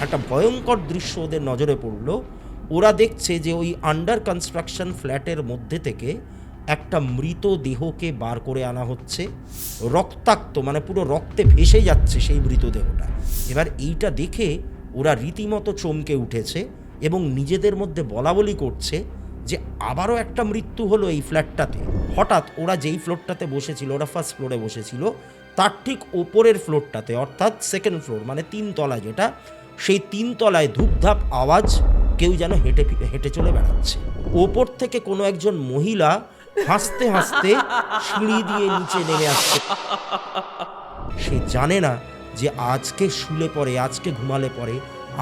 একটা ভয়ঙ্কর দৃশ্য ওদের নজরে পড়ল। ওরা দেখছে যে ওই আন্ডার কনস্ট্রাকশন ফ্ল্যাটের মধ্যে থেকে একটা মৃত দেহকে বার করে আনা হচ্ছে, রক্তাক্ত, মানে পুরো রক্তে ভেসে যাচ্ছে সেই মৃতদেহটা। এবার এইটা দেখে ওরা রীতিমতো চমকে উঠেছে এবং নিজেদের মধ্যে বলাবলি করছে যে আবারও একটা মৃত্যু হলো এই ফ্ল্যাটটাতে। হঠাৎ ওরা যেই ফ্লোরটাতে বসেছিল, ওরা ফার্স্ট ফ্লোরে বসেছিল, তার ঠিক ওপরের ফ্লোরটাতে, অর্থাৎ সেকেন্ড ফ্লোর মানে 3 তলা যেটা, সেই 3 তলায় ধূপধাপ আওয়াজ, কেউ যেন হেঁটে হেঁটে চলে বেড়াচ্ছে। ওপর থেকে কোনো একজন মহিলা হাসতে হাসতে সিঁড়ি দিয়ে নিচে নেমে আসছে। সে জানে না যে আজকে শুলে পরে, আজকে ঘুমালে পরে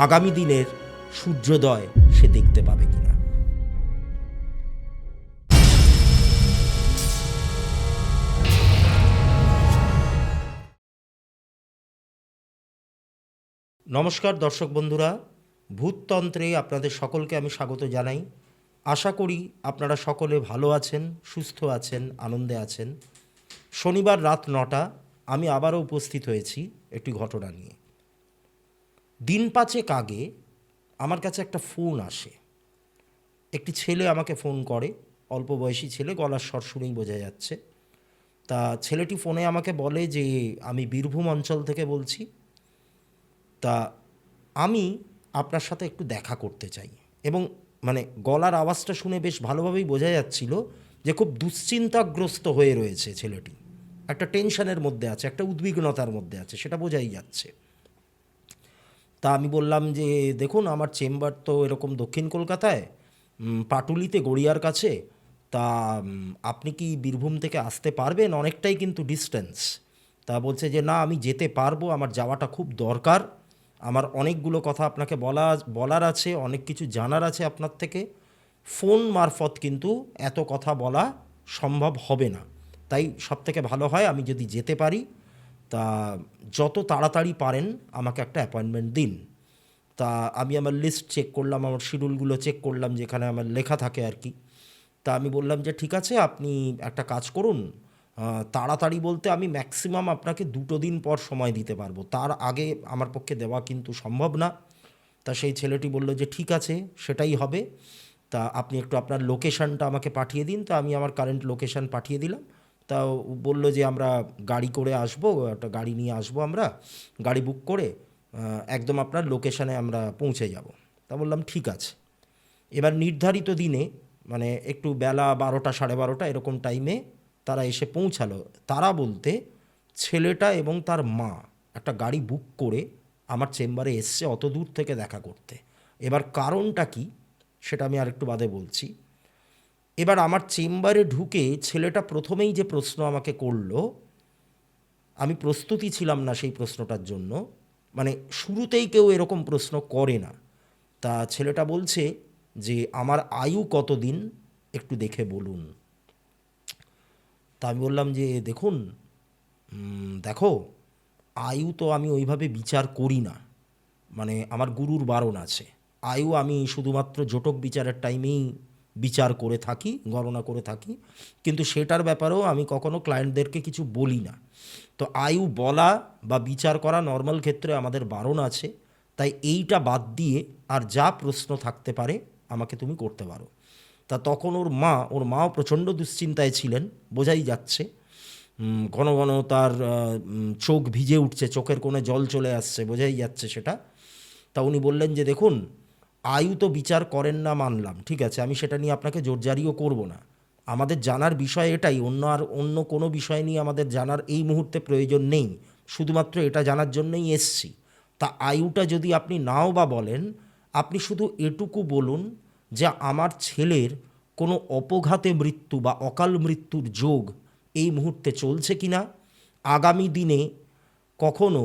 আগামী দিনের সূর্যোদয় সে দেখতে পাবে কিনা। নমস্কার দর্শক বন্ধুরা, ভূততন্ত্রে আপনাদের সকলকে আমি স্বাগত জানাই। আশা করি আপনারা সকলে ভালো আছেন, সুস্থ আছেন, আনন্দে আছেন। শনিবার রাত 9টা আমি আবারও উপস্থিত হয়েছি একটি ঘটনা নিয়ে। দিন 5 আগে আমার কাছে একটা ফোন আসে। একটি ছেলে আমাকে ফোন করে, অল্প বয়সী ছেলে, গলার স্বর শুনেই বোঝা যাচ্ছে। তা ছেলেটি ফোনে আমাকে বলে যে আমি বীরভূম অঞ্চল থেকে বলছি, তা আমি আপনার সাথে একটু দেখা করতে চাই। এবং মানে গলার আওয়াজটা শুনে বেশ ভালোভাবেই বোঝা যাচ্ছিল যে খুব দুশ্চিন্তাগ্রস্ত হয়ে রয়েছে ছেলেটি, একটা টেনশনের মধ্যে আছে, একটা উদ্বিগ্নতার মধ্যে আছে, সেটা বোঝাই যাচ্ছে। তা আমি বললাম যে দেখুন, আমার চেম্বার তো এরকম দক্ষিণ কলকাতায়, পাটুলিতে, গড়িয়ার কাছে। তা আপনি কি বীরভূম থেকে আসতে পারবেন? অনেকটাই কিন্তু ডিস্টেন্স। তা বলছে যে না, আমি যেতে পারবো, আমার যাওয়াটা খুব দরকার, আমার অনেকগুলো কথা আপনাকে বলার আছে, অনেক কিছু জানার আছে আপনার থেকে। ফোন মারফত কিন্তু এত কথা বলা সম্ভব হবে না, তাই সবথেকে ভালো হয় আমি যদি যেতে পারি। তা যত তাড়াতাড়ি পারেন আমাকে একটা অ্যাপয়েন্টমেন্ট দিন। তা আমি আমার লিস্ট চেক করলাম, আমার শিডিউলগুলো চেক করলাম, যেখানে আমার লেখা থাকে আর কি। তা আমি বললাম যে ঠিক আছে, আপনি একটা কাজ করুন, তাড়াতাড়ি বলতে আমি ম্যাক্সিমাম আপনাকে 2 দিন পর সময় দিতে পারবো, তার আগে আমার পক্ষে দেওয়া কিন্তু সম্ভব না। তা সেই ছেলেটি বলল যে ঠিক আছে, সেটাই হবে। তা আপনি একটু আপনার লোকেশানটা আমাকে পাঠিয়ে দিন। তা আমি আমার কারেন্ট লোকেশান পাঠিয়ে দিলাম। তা বলল যে আমরা গাড়ি করে আসবো, একটা গাড়ি নিয়ে আসবো, আমরা গাড়ি বুক করে একদম আপনার লোকেশানে আমরা পৌঁছে যাব। তা বললাম ঠিক আছে। এবার নির্ধারিত দিনে, মানে একটু বেলা 12টা, 12:30 এরকম টাইমে তারা এসে পৌঁছালো। তারা বলতে ছেলেটা এবং তার মা একটা গাড়ি বুক করে আমার চেম্বারে এসছে অত দূর থেকে দেখা করতে। এবার কারণটা কি সেটা আমি আরেকটু বাদে বলছি। এবার আমার চেম্বারে ঢুকে ছেলেটা প্রথমেই যে প্রশ্ন আমাকে করলো, আমি প্রস্তুতি ছিলাম না সেই প্রশ্নটার জন্য, মানে শুরুতেই কেউ এরকম প্রশ্ন করে না। তা ছেলেটা বলছে যে আমার আয়ু কতদিন একটু দেখে বলুন। তা আমি বললাম যে দেখুন, দেখো, আয়ু তো আমি ওইভাবে বিচার করি না, মানে আমার গুরুর বারণ আছে। আয়ু আমি শুধুমাত্র জটক বিচারের টাইমেই বিচার করে থাকি, গণনা করে থাকি, কিন্তু সেটার ব্যাপারেও আমি কখনো ক্লায়েন্টদেরকে কিছু বলি না। তো আয়ু বলা বা বিচার করা নর্মাল ক্ষেত্রে আমাদের বারণ আছে। তাই এইটা বাদ দিয়ে আর যা প্রশ্ন থাকতে পারে আমাকে তুমি করতে পারো। তা তখন ওর মাও প্রচণ্ড দুশ্চিন্তায় ছিলেন, বোঝাই যাচ্ছে। ঘন ঘন তার চোখ ভিজে উঠছে, চোখের কোণে জল চলে আসছে, বোঝাই যাচ্ছে সেটা। তা উনি বললেন যে দেখুন, আয়ু তো বিচার করেন না মানলাম, ঠিক আছে, আমি সেটা নিয়ে আপনাকে জোরজারিও করব না। আমাদের জানার বিষয় এটাই, অন্য কোনো বিষয় নিয়ে আমাদের জানার এই মুহূর্তে প্রয়োজন নেই, শুধুমাত্র এটা জানার জন্যই এসছি। তা আয়ুটা যদি আপনি নাও বা বলেন, আপনি শুধু এটুকু বলুন যে আমার ছেলের কোনো অপঘাতে মৃত্যু বা অকাল মৃত্যুর যোগ এই মুহূর্তে চলছে কি না, আগামী দিনে কখনো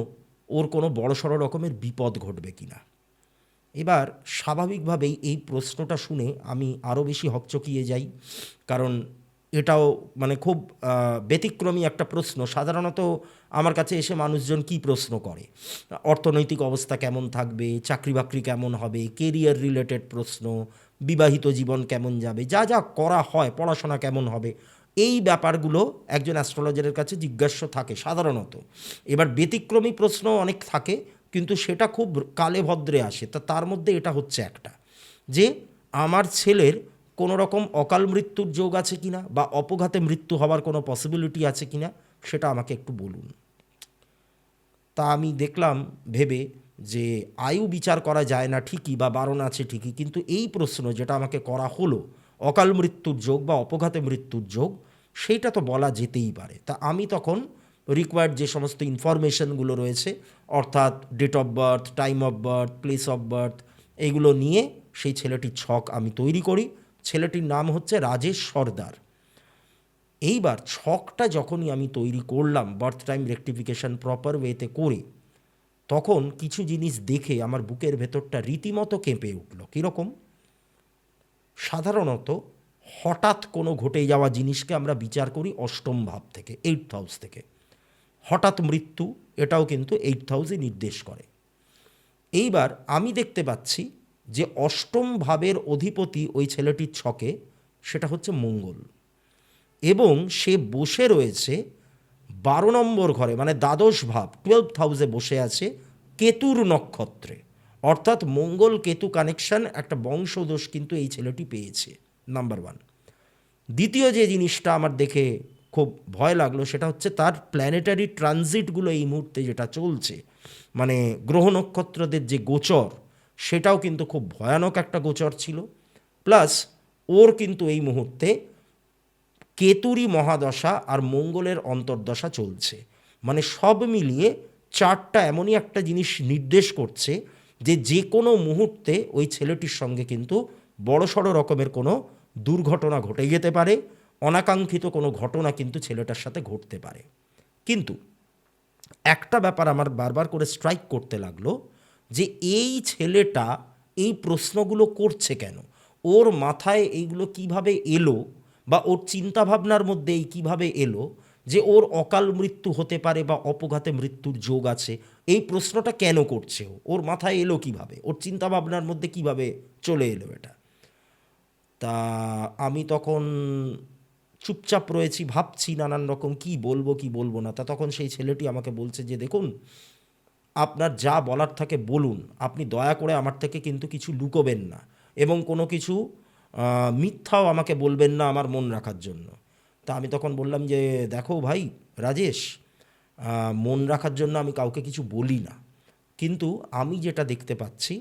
ওর কোনো বড়সড় রকমের বিপদ ঘটবে কি না। এবার স্বাভাবিকভাবেই এই প্রশ্নটা শুনে আমি আরও বেশি হকচকিয়ে যাই, কারণ এটাও মানে খুব ব্যতিক্রমী একটা প্রশ্ন। সাধারণত আমার কাছে এসে মানুষজন কী প্রশ্ন করে, অর্থনৈতিক অবস্থা কেমন থাকবে, চাকরি বাকরি কেমন হবে, কেরিয়ার রিলেটেড প্রশ্ন, বিবাহিত জীবন কেমন যাবে, যা যা করা হয়, পড়াশোনা কেমন হবে, এই ব্যাপারগুলো একজন অ্যাস্ট্রোলজারের কাছে জিজ্ঞাস্য থাকে সাধারণত। এবার ব্যতিক্রমী প্রশ্ন অনেক থাকে, কিন্তু সেটা খুব কালে ভদ্রে আসে। তার মধ্যে এটা হচ্ছে একটা, যে আমার ছেলের কোনো রকম অকাল মৃত্যুর যোগ আছে কিনা বা অপঘাতে মৃত্যু হওয়ার কোনো পসিবিলিটি আছে কিনা, সেটা আমাকে একটু বলুন। তা আমি দেখলাম ভেবে যে আয়ু বিচার করা যায় না ঠিকই, বা বারণ আছে ঠিকই, কিন্তু এই প্রশ্ন যেটা আমাকে করা হলো, অকাল মৃত্যুর যোগ বা অপঘাতে মৃত্যুর যোগ, সেইটা তো বলা যেতেই পারে। তা আমি তখন রিকোয়ার্ড যে সমস্ত ইনফরমেশনগুলো রয়েছে, অর্থাৎ date of birth, time of birth, place of birth, এইগুলো নিয়ে সেই ছেলেটির ছক আমি তৈরি করি। ছেলেটির নাম হচ্ছে রাজেশ সর্দার। এইবার ছকটা যখনই আমি তৈরি করলাম বার্থ টাইম রেকটিফিকেশন প্রপার ওয়েতে করে, তখন কিছু জিনিস দেখে আমার বুকের ভেতরটা রীতিমতো কেঁপে উঠল। কীরকম? সাধারণত হঠাৎ কোনো ঘটে যাওয়া জিনিসকে আমরা বিচার করি অষ্টম ভাব থেকে, 8th হাউস থেকে। হঠাৎ মৃত্যু, এটাও কিন্তু 8th হাউসই নির্দেশ করে। এইবার আমি দেখতে পাচ্ছি যে অষ্টম ভাবের অধিপতি ওই ছেলেটির ছকে, সেটা হচ্ছে মঙ্গল, এবং সে বসে রয়েছে 12 নম্বর ঘরে, মানে দ্বাদশ ভাব, 12th হাউসে বসে আছে কেতুর নক্ষত্রে। অর্থাৎ মঙ্গল কেতু কানেকশন, একটা বংশদোষ কিন্তু এই ছেলেটি পেয়েছে, নাম্বার 1। দ্বিতীয় যে জিনিসটা আমার দেখে খুব ভয় লাগলো, সেটা হচ্ছে তার প্ল্যানেটারি ট্রানজিটগুলো এই মুহূর্তে যেটা চলছে, মানে গ্রহ নক্ষত্রদের যে গোচর, সেটাও কিন্তু খুব ভয়ানক একটা গোচর ছিল। প্লাস ওর কিন্তু এই মুহূর্তে কেতুরই মহাদশা আর মঙ্গলের অন্তর্দশা চলছে। মানে সব মিলিয়ে চারটা এমনই একটা জিনিস নির্দেশ করছে যে যে কোনো মুহূর্তে ওই ছেলেটির সঙ্গে কিন্তু বড়সড় রকমের কোনো দুর্ঘটনা ঘটে যেতে পারে, অনাকাঙ্ক্ষিত কোনো ঘটনা কিন্তু ছেলেটার সাথে ঘটতে পারে। কিন্তু একটা ব্যাপার আমার বারবার করে স্ট্রাইক করতে লাগলো, যে এই ছেলেটা এই প্রশ্নগুলো করছে কেন, ওর মাথায় এইগুলো কিভাবে এলো, বা ওর চিন্তাভাবনার মধ্যে এই কীভাবে এলো যে ওর অকাল মৃত্যু হতে পারে বা অপঘাতে মৃত্যুর যোগ আছে। এই প্রশ্নটা কেন করছে ওর মাথায় এলো কিভাবে, ওর চিন্তাভাবনার মধ্যে কিভাবে চলে এলো এটা। তা আমি তখন চুপচাপ রয়েছি, ভাবছি নানান রকম কি বলবো কি বলবো না। তা তখন সেই ছেলেটি আমাকে বলছে যে দেখুন, আপনার যা বলার থাকে বলুন, আপনি দয়া করে আমার থেকে কিন্তু কিছু লুকোবেন না, এবং কোনো কিছু মিথ্যাও আমাকে বলবেন না আমার মন রাখার জন্য। তা আমি তখন বললাম যে দেখো ভাই রাজেশ, মন রাখার জন্য আমি কাউকে কিছু বলি না, কিন্তু আমি যেটা দেখতে পাচ্ছি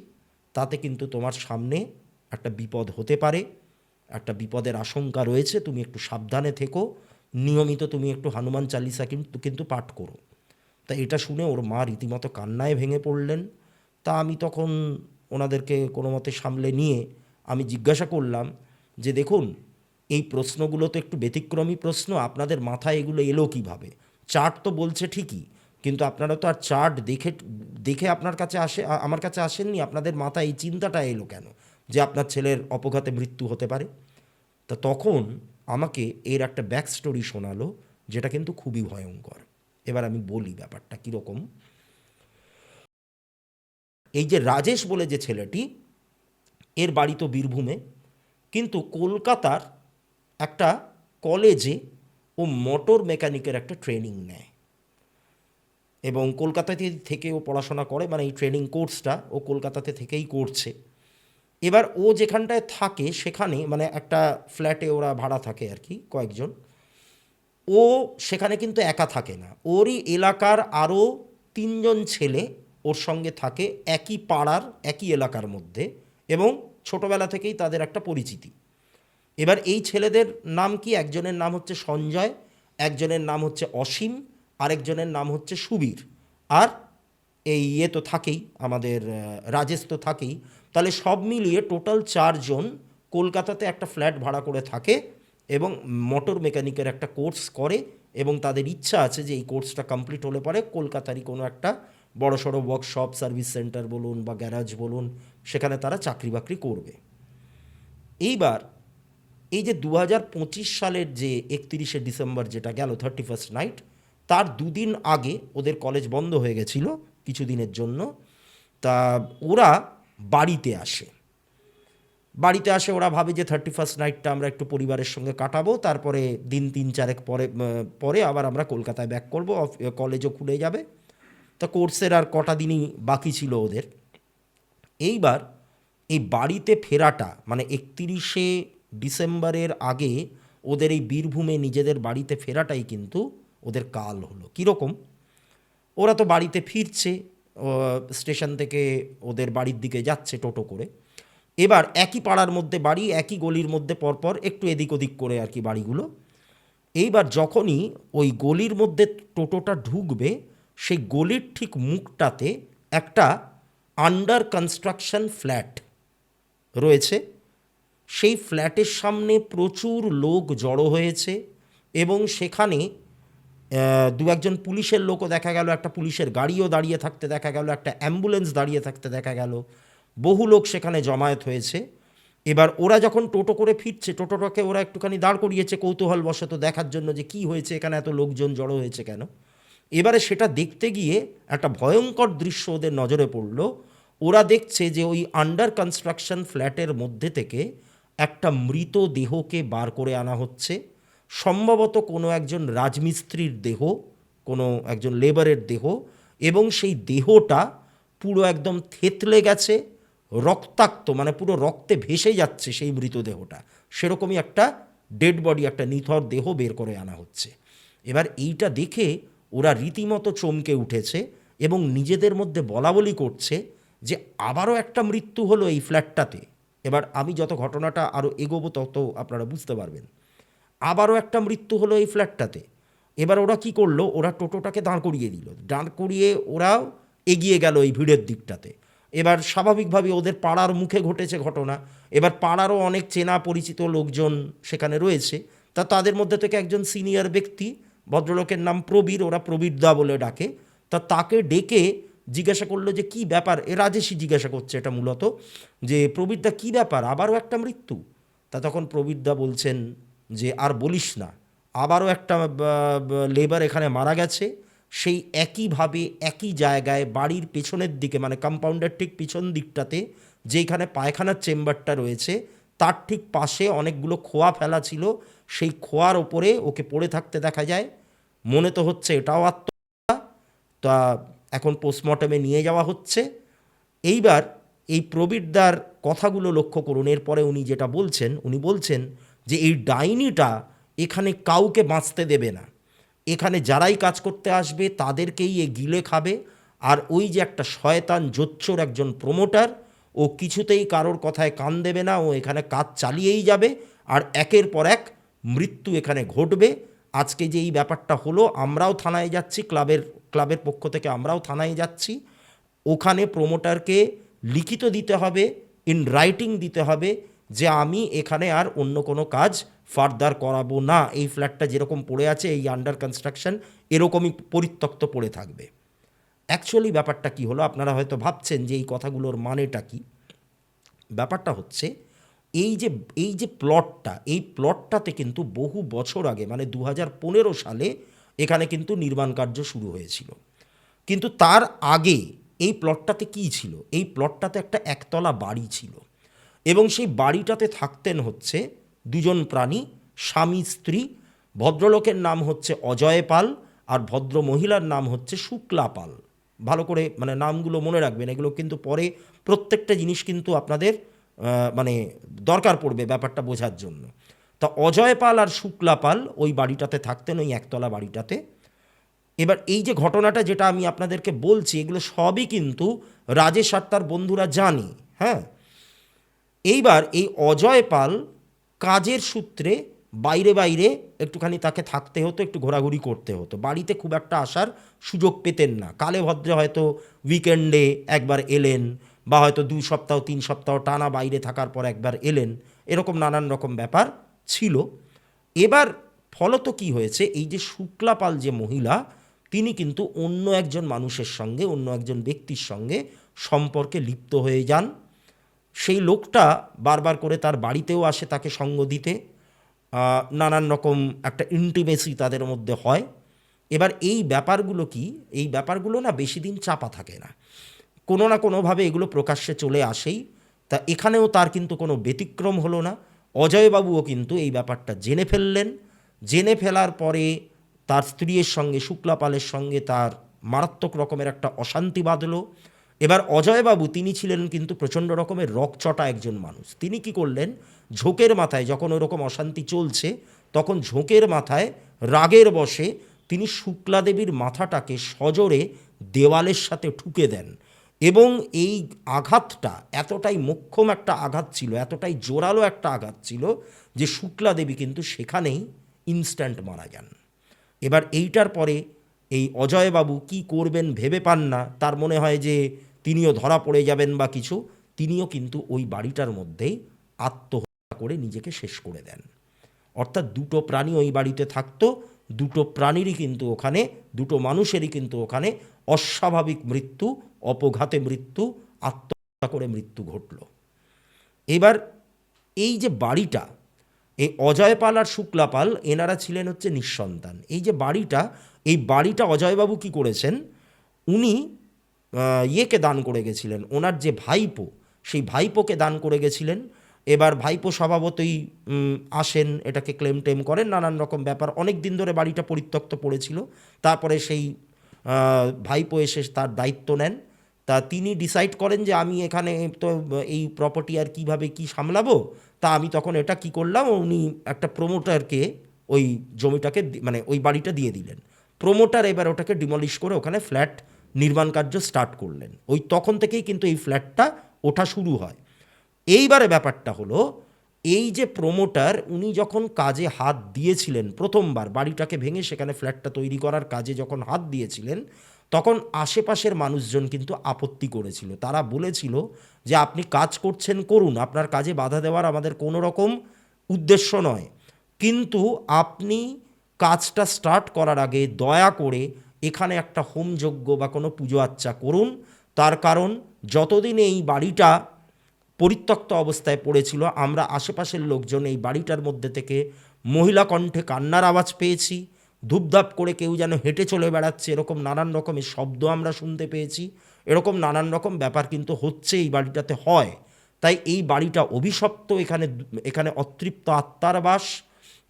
তাতে কিন্তু তোমার সামনে একটা বিপদ হতে পারে, একটা বিপদের আশঙ্কা রয়েছে, তুমি একটু সাবধানে থেকো, নিয়মিত তুমি একটু হনুমান চালিসা কিন্তু কিন্তু পাঠ করো। তা এটা শুনে ওর মা রীতিমতো কান্নায় ভেঙে পড়লেন। তা আমি তখন ওনাদেরকে কোনো মতে সামলে নিয়ে আমি জিজ্ঞাসা করলাম যে দেখুন, এই প্রশ্নগুলো তো একটু ব্যতিক্রমী প্রশ্ন, আপনাদের মাথায় এগুলো এলো কিভাবে? চার্ট তো বলছে ঠিকই, কিন্তু আপনারা তো আর চার্ট দেখে দেখে আপনার কাছে আমার কাছে আসেননি, আপনাদের মাথায় এই চিন্তাটা এলো কেন যে আপনার ছেলের অপঘাতে মৃত্যু হতে পারে? তা তখন আমাকে এর একটা ব্যাক স্টোরি শোনালো, যেটা কিন্তু খুবই ভয়ঙ্কর। এবার আমি বলি ব্যাপারটা কীরকম। এই যে রাজেশ বলে যে ছেলেটি, এর বাড়ি তো বীরভূমে, কিন্তু কলকাতার একটা কলেজে ও মোটর মেকানিকের একটা ট্রেনিং নেয়, এবং কলকাতাতে থেকে ও পড়াশোনা করে, মানে এই ট্রেনিং কোর্সটা ও কলকাতাতে থেকেই করছে। এবার ও যেখানটায় থাকে সেখানে, মানে একটা ফ্ল্যাটে ওরা ভাড়া থাকে আর কি কয়েকজন, ও সেখানে কিন্তু একা থাকে না, ওরই এলাকার আরও 3জন ছেলে ওর সঙ্গে থাকে, একই পাড়ার একই এলাকার মধ্যে, এবং ছোটোবেলা থেকেই তাদের একটা পরিচিতি। এবার এই ছেলেদের নাম কি? একজনের নাম হচ্ছে সঞ্জয়, একজনের নাম হচ্ছে অসীম, আরেকজনের নাম হচ্ছে সুবীর, আর এই তো থাকেই আমাদের রাজেশ তো থাকেই। তাহলে সব মিলিয়ে টোটাল 4জন কলকাতাতে একটা ফ্ল্যাট ভাড়া করে থাকে এবং মোটর মেকানিকের একটা কোর্স করে, এবং তাদের ইচ্ছা আছে যে এই কোর্সটা কমপ্লিট হলে পরে কলকাতারই কোনো একটা বড়সড় ওয়ার্কশপ, সার্ভিস সেন্টার বলুন বা গ্যারাজ বলুন, সেখানে তারা চাকরি বাকরি করবে। এইবার এই যে 2025 সালের যে 31শে ডিসেম্বর যেটা গেল, 31st নাইট, তার দুদিন আগে ওদের কলেজ বন্ধ হয়ে গেছিল কিছুদিনের জন্য। তা ওরা বাড়িতে আসে, ওরা ভাবে যে 31st নাইটটা আমরা একটু পরিবারের সঙ্গে কাটাবো, তারপরে দিন 3-4 পরে পরে আবার আমরা কলকাতায় ব্যাক করবো, কলেজও খুলে যাবে। তা কোর্সের আর কটা দিনই বাকি ছিল ওদের। এইবার এই বাড়িতে ফেরাটা মানে 31শে ডিসেম্বরের আগে ওদের এই বীরভূমে নিজেদের বাড়িতে ফেরাটাই কিন্তু ওদের কাল হলো। কীরকম? ওরা তো বাড়িতে ফিরছে, স্টেশন থেকে ওদের বাড়ির দিকে যাচ্ছে টোটো করে। এবার একই পাড়ার মধ্যে বাড়ি, একই গলির মধ্যে পরপর একটু এদিক ওদিক করে আর কি বাড়িগুলো। এইবার যখনই ওই গলির মধ্যে টোটোটা ঢুকবে, সেই গলির ঠিক মুখটাতে একটা আন্ডার কনস্ট্রাকশন ফ্ল্যাট রয়েছে। সেই ফ্ল্যাটের সামনে প্রচুর লোক জড়ো হয়েছে এবং সেখানে দু একজন পুলিশের লোকও দেখা গেল, একটা পুলিশের গাড়িও দাঁড়িয়ে থাকতে দেখা গেল, একটা অ্যাম্বুলেন্স দাঁড়িয়ে থাকতে দেখা গেল, বহু লোক সেখানে জমায়েত হয়েছে। এবার ওরা যখন টোটো করে ফিরছে, টোটোটাকে ওরা একটুখানি দাঁড় করিয়েছে কৌতূহলবশত দেখার জন্য যে কী হয়েছে, এখানে এত লোকজন জড়ো হয়েছে কেন। এবারে সেটা দেখতে গিয়ে একটা ভয়ঙ্কর দৃশ্য ওদের নজরে পড়ল। ওরা দেখছে যে ওই আন্ডার কনস্ট্রাকশন ফ্ল্যাটের মধ্যে থেকে একটা মৃত দেহকে বার করে আনা হচ্ছে। সম্ভবত কোনো একজন রাজমিস্ত্রির দেহ, কোনো একজন লেবারের দেহ, এবং সেই দেহটা পুরো একদম থেতলে গেছে, রক্তাক্ত, মানে পুরো রক্তে ভেসে যাচ্ছে সেই মৃতদেহটা। সেরকমই একটা ডেড বডি, একটা নিথর দেহ বের করে আনা হচ্ছে। এবার এইটা দেখে ওরা রীতিমতো চমকে উঠেছে এবং নিজেদের মধ্যে বলাবলি করছে যে আবারও একটা মৃত্যু হলো এই ফ্ল্যাটটাতে। এবার আমি যত ঘটনাটা আরও এগোবো তত আপনারা বুঝতে পারবেন। আবারও একটা মৃত্যু হলো এই ফ্ল্যাটটাতে। এবার ওরা কি করলো, ওরা টোটোটাকে দাঁড় করিয়ে দিল, দাঁড় করিয়ে ওরাও এগিয়ে গেল এই ভিড়ের দিকটাতে। এবার স্বাভাবিকভাবে ওদের পাড়ার মুখে ঘটেছে ঘটনা, এবার পাড়ারও অনেক চেনা পরিচিত লোকজন সেখানে রয়েছে। তা তাদের মধ্যে থেকে একজন সিনিয়র ব্যক্তি, ভদ্রলোকের নাম প্রবীর, ওরা প্রবীরদা বলে ডাকে, তা তাকে ডেকে জিজ্ঞাসা করলো যে কী ব্যাপার। রাজেশই জিজ্ঞাসা করছে এটা মূলত, যে প্রবীরদা কী ব্যাপার, আবারও একটা মৃত্যু। তা তখন প্রবীরদা বলছেন যে আর বলিস না, আবারও একটা লেবার এখানে মারা গেছে, সেই একইভাবে একই জায়গায় বাড়ির পেছনের দিকে, মানে কম্পাউন্ডের ঠিক পিছন দিকটাতে যেখানে পায়খানার চেম্বারটা রয়েছে তার ঠিক পাশে অনেকগুলো খোয়া ফেলা ছিল, সেই খোয়ার ওপরে ওকে পড়ে থাকতে দেখা যায়। মনে তো হচ্ছে এটাও আত্মহত্যা। তা এখন পোস্টমর্টমে নিয়ে যাওয়া হচ্ছে। এইবার এই প্রবীরদার কথাগুলো লক্ষ্য করুন। এরপরে উনি যেটা বলছেন, উনি বলছেন যে এই ডাইনিটা এখানে কাউকে বাঁচতে দেবে না, এখানে যারাই কাজ করতে আসবে তাদেরকেই এ গিলে খাবে। আর ওই যে একটা শয়তান জোচ্চোর একজন প্রমোটার, ও কিছুতেই কারোর কথায় কান দেবে না, ও এখানে কাজ চালিয়েই যাবে, আর একের পর এক মৃত্যু এখানে ঘটবে। আজকে যে এই ব্যাপারটা হলো, আমরাও থানায় যাচ্ছি, ক্লাবের পক্ষ থেকে আমরাও থানায় যাচ্ছি। ওখানে প্রমোটারকে লিখিত দিতে হবে, ইন রাইটিং দিতে হবে যে আমি এখানে আর অন্য কোনো কাজ ফার্দার করাবো না, এই ফ্ল্যাটটা যেরকম পড়ে আছে, এই আন্ডার কনস্ট্রাকশন এরকমই পরিত্যক্ত পড়ে থাকবে। অ্যাকচুয়ালি ব্যাপারটা কি হলো, আপনারা হয়তো ভাবছেন যে এই কথাগুলোর মানেটা কি। ব্যাপারটা হচ্ছে এই যে প্লটটা, এই প্লটটাতে কিন্তু বহু বছর আগে, মানে 2015 সালে এখানে কিন্তু নির্মাণ কার্য শুরু হয়েছিল। কিন্তু তার আগে এই প্লটটাতে কী ছিল, এই প্লটটাতে একটা একতলা বাড়ি ছিল, এবং সেই বাড়িটাতে থাকতেন হচ্ছে দুজন প্রাণী, স্বামী স্ত্রী। ভদ্রলোকের নাম হচ্ছে অজয় পাল, আর ভদ্র মহিলার নাম হচ্ছে শুক্লা পাল। ভালো করে মানে নামগুলো মনে রাখবেন, এগুলো কিন্তু পরে প্রত্যেকটা জিনিস কিন্তু আপনাদের মানে দরকার পড়বে ব্যাপারটা বোঝার জন্য। তা অজয় পাল আর শুক্লা পাল ওই বাড়িটাতে থাকতেন, ওই একতলা বাড়িটাতে। এবার এই যে ঘটনাটা যেটা আমি আপনাদেরকে বলছি, এগুলো সবই কিন্তু রাজেশ আর তার বন্ধুরা জানে। হ্যাঁ, এইবার এই অজয় পাল কাজের সূত্রে বাইরে বাইরে একটুখানি তাকে থাকতে হতো, একটু ঘোরাঘুরি করতে হতো, বাড়িতে খুব একটা আসার সুযোগ পেতেন না। কালে ভদ্রে হয়তো উইকেন্ডে একবার এলেন, বা হয়তো 2 সপ্তাহ 3 সপ্তাহ টানা বাইরে থাকার পর একবার এলেন, এরকম নানান রকম ব্যাপার ছিল। এবার ফলত কি হয়েছে, এই যে শুক্লা পাল যে মহিলা, তিনি কিন্তু অন্য একজন মানুষের সঙ্গে, অন্য একজন ব্যক্তির সঙ্গে সম্পর্কে লিপ্ত হয়ে যান। সেই লোকটা বারবার করে তার বাড়িতেও আসে তাকে সঙ্গ দিতে, নানান রকম একটা ইন্টিমেসি তাদের মধ্যে হয়। এবার এই ব্যাপারগুলো কি, এই ব্যাপারগুলো না বেশি দিন চাপা থাকে না, কোনো না কোনোভাবে এগুলো প্রকাশ্যে চলে আসেই। তা এখানেও তার কিন্তু কোনো ব্যতিক্রম হলো না। অজয়বাবুও কিন্তু এই ব্যাপারটা জেনে ফেললেন। জেনে ফেলার পরে তার স্ত্রীর সঙ্গে, শুক্লা পালের সঙ্গে তার মারাত্মক রকমের একটা অশান্তি বাঁধলো। এবার অজয়বাবু তিনি ছিলেন কিন্তু প্রচণ্ড রকমের রকচটা একজন মানুষ। তিনি কি করলেন, ঝোঁকের মাথায় যখন ওরকম অশান্তি চলছে তখন ঝোঁকের মাথায় রাগের বশে তিনি শুক্লা দেবীর মাথাটাকে সজোরে দেওয়ালের সাথে ঠুকে দেন। এবং এই আঘাতটা এতটাই মোক্ষম একটা আঘাত ছিল, এতটাই জোরালো একটা আঘাত ছিল যে শুক্লা দেবী কিন্তু সেখানেই ইনস্ট্যান্ট মারা যান। এবার এইটার পরে এই অজয়বাবু কি করবেন ভেবে পান না, তার মনে হয় যে তিনিও ধরা পড়ে যাবেন বা কিছু, তিনিও কিন্তু ওই বাড়িটার মধ্যেই আত্মহত্যা করে নিজেকে শেষ করে দেন। অর্থাৎ দুটো প্রাণী ওই বাড়িতে থাকতো, দুটো প্রাণীরই কিন্তু ওখানে, দুটো মানুষেরই কিন্তু ওখানে অস্বাভাবিক মৃত্যু, অপঘাতে মৃত্যু, আত্মহত্যা করে মৃত্যু ঘটল। এবার এই যে বাড়িটা, এই অজয়পাল আর শুক্লাপাল এনারা ছিলেন হচ্ছে নিঃসন্তান। এই যে বাড়িটা, এই বাড়িটা অজয়বাবু কি করেছেন, উনি ইয়েকে দান করে গেছিলেন, ওনার যে ভাইপো সেই ভাইপোকে দান করে গেছিলেন। এবার ভাইপো স্বভাবতই আসেন, এটাকে ক্লেম টেম করেন, নানান রকম ব্যাপার। অনেক দিন ধরে বাড়িটা পরিত্যক্ত পড়েছিল, তারপরে সেই ভাইপো এসে তার দায়িত্ব নেন। তা তিনি ডিসাইড করেন যে আমি এখানে তো এই প্রপার্টি আর কিভাবে কি সামলাবো, তা আমি তখন এটা কি করলাম, উনি একটা প্রমোটারকে ওই জমিটাকে মানে ওই বাড়িটা দিয়ে দিলেন। প্রমোটার এবার ওটাকে ডিমলিশ করে ওখানে ফ্ল্যাট নির্মাণ কার্য স্টার্ট করলেন। ওই তখন থেকেই কিন্তু এই ফ্ল্যাটটা ওঠা শুরু হয়। এইবারে ব্যাপারটা হলো, এই যে প্রমোটার উনি যখন কাজে হাত দিয়েছিলেন প্রথমবার, বাড়িটাকে ভেঙে সেখানে ফ্ল্যাটটা তৈরি করার কাজে যখন হাত দিয়েছিলেন, তখন আশেপাশের মানুষজন কিন্তু আপত্তি করেছিল। তারা বলেছিল যে আপনি কাজ করছেন করুন, আপনার কাজে বাধা দেওয়ার আমাদের কোনো রকম উদ্দেশ্য নয়, কিন্তু আপনি কাজটা স্টার্ট করার আগে দয়া করে এখানে একটা হোমযজ্ঞ বা কোনো পুজো আচ্চা করুন। তার কারণ যতদিন এই বাড়িটা পরিত্যক্ত অবস্থায় পড়েছিল, আমরা আশেপাশের লোকজন এই বাড়িটার মধ্যে থেকে মহিলা কণ্ঠে কান্নার আওয়াজ পেয়েছি, ধূপধাপ করে কেউ যেন হেঁটে চলে বেড়াচ্ছে, এরকম নানান রকমের শব্দ আমরা শুনতে পেয়েছি, এরকম নানান রকম ব্যাপার কিন্তু হচ্ছে এই বাড়িটাতে হয়। তাই এই বাড়িটা অভিশপ্ত, এখানে এখানে অতৃপ্ত আত্মার বাস,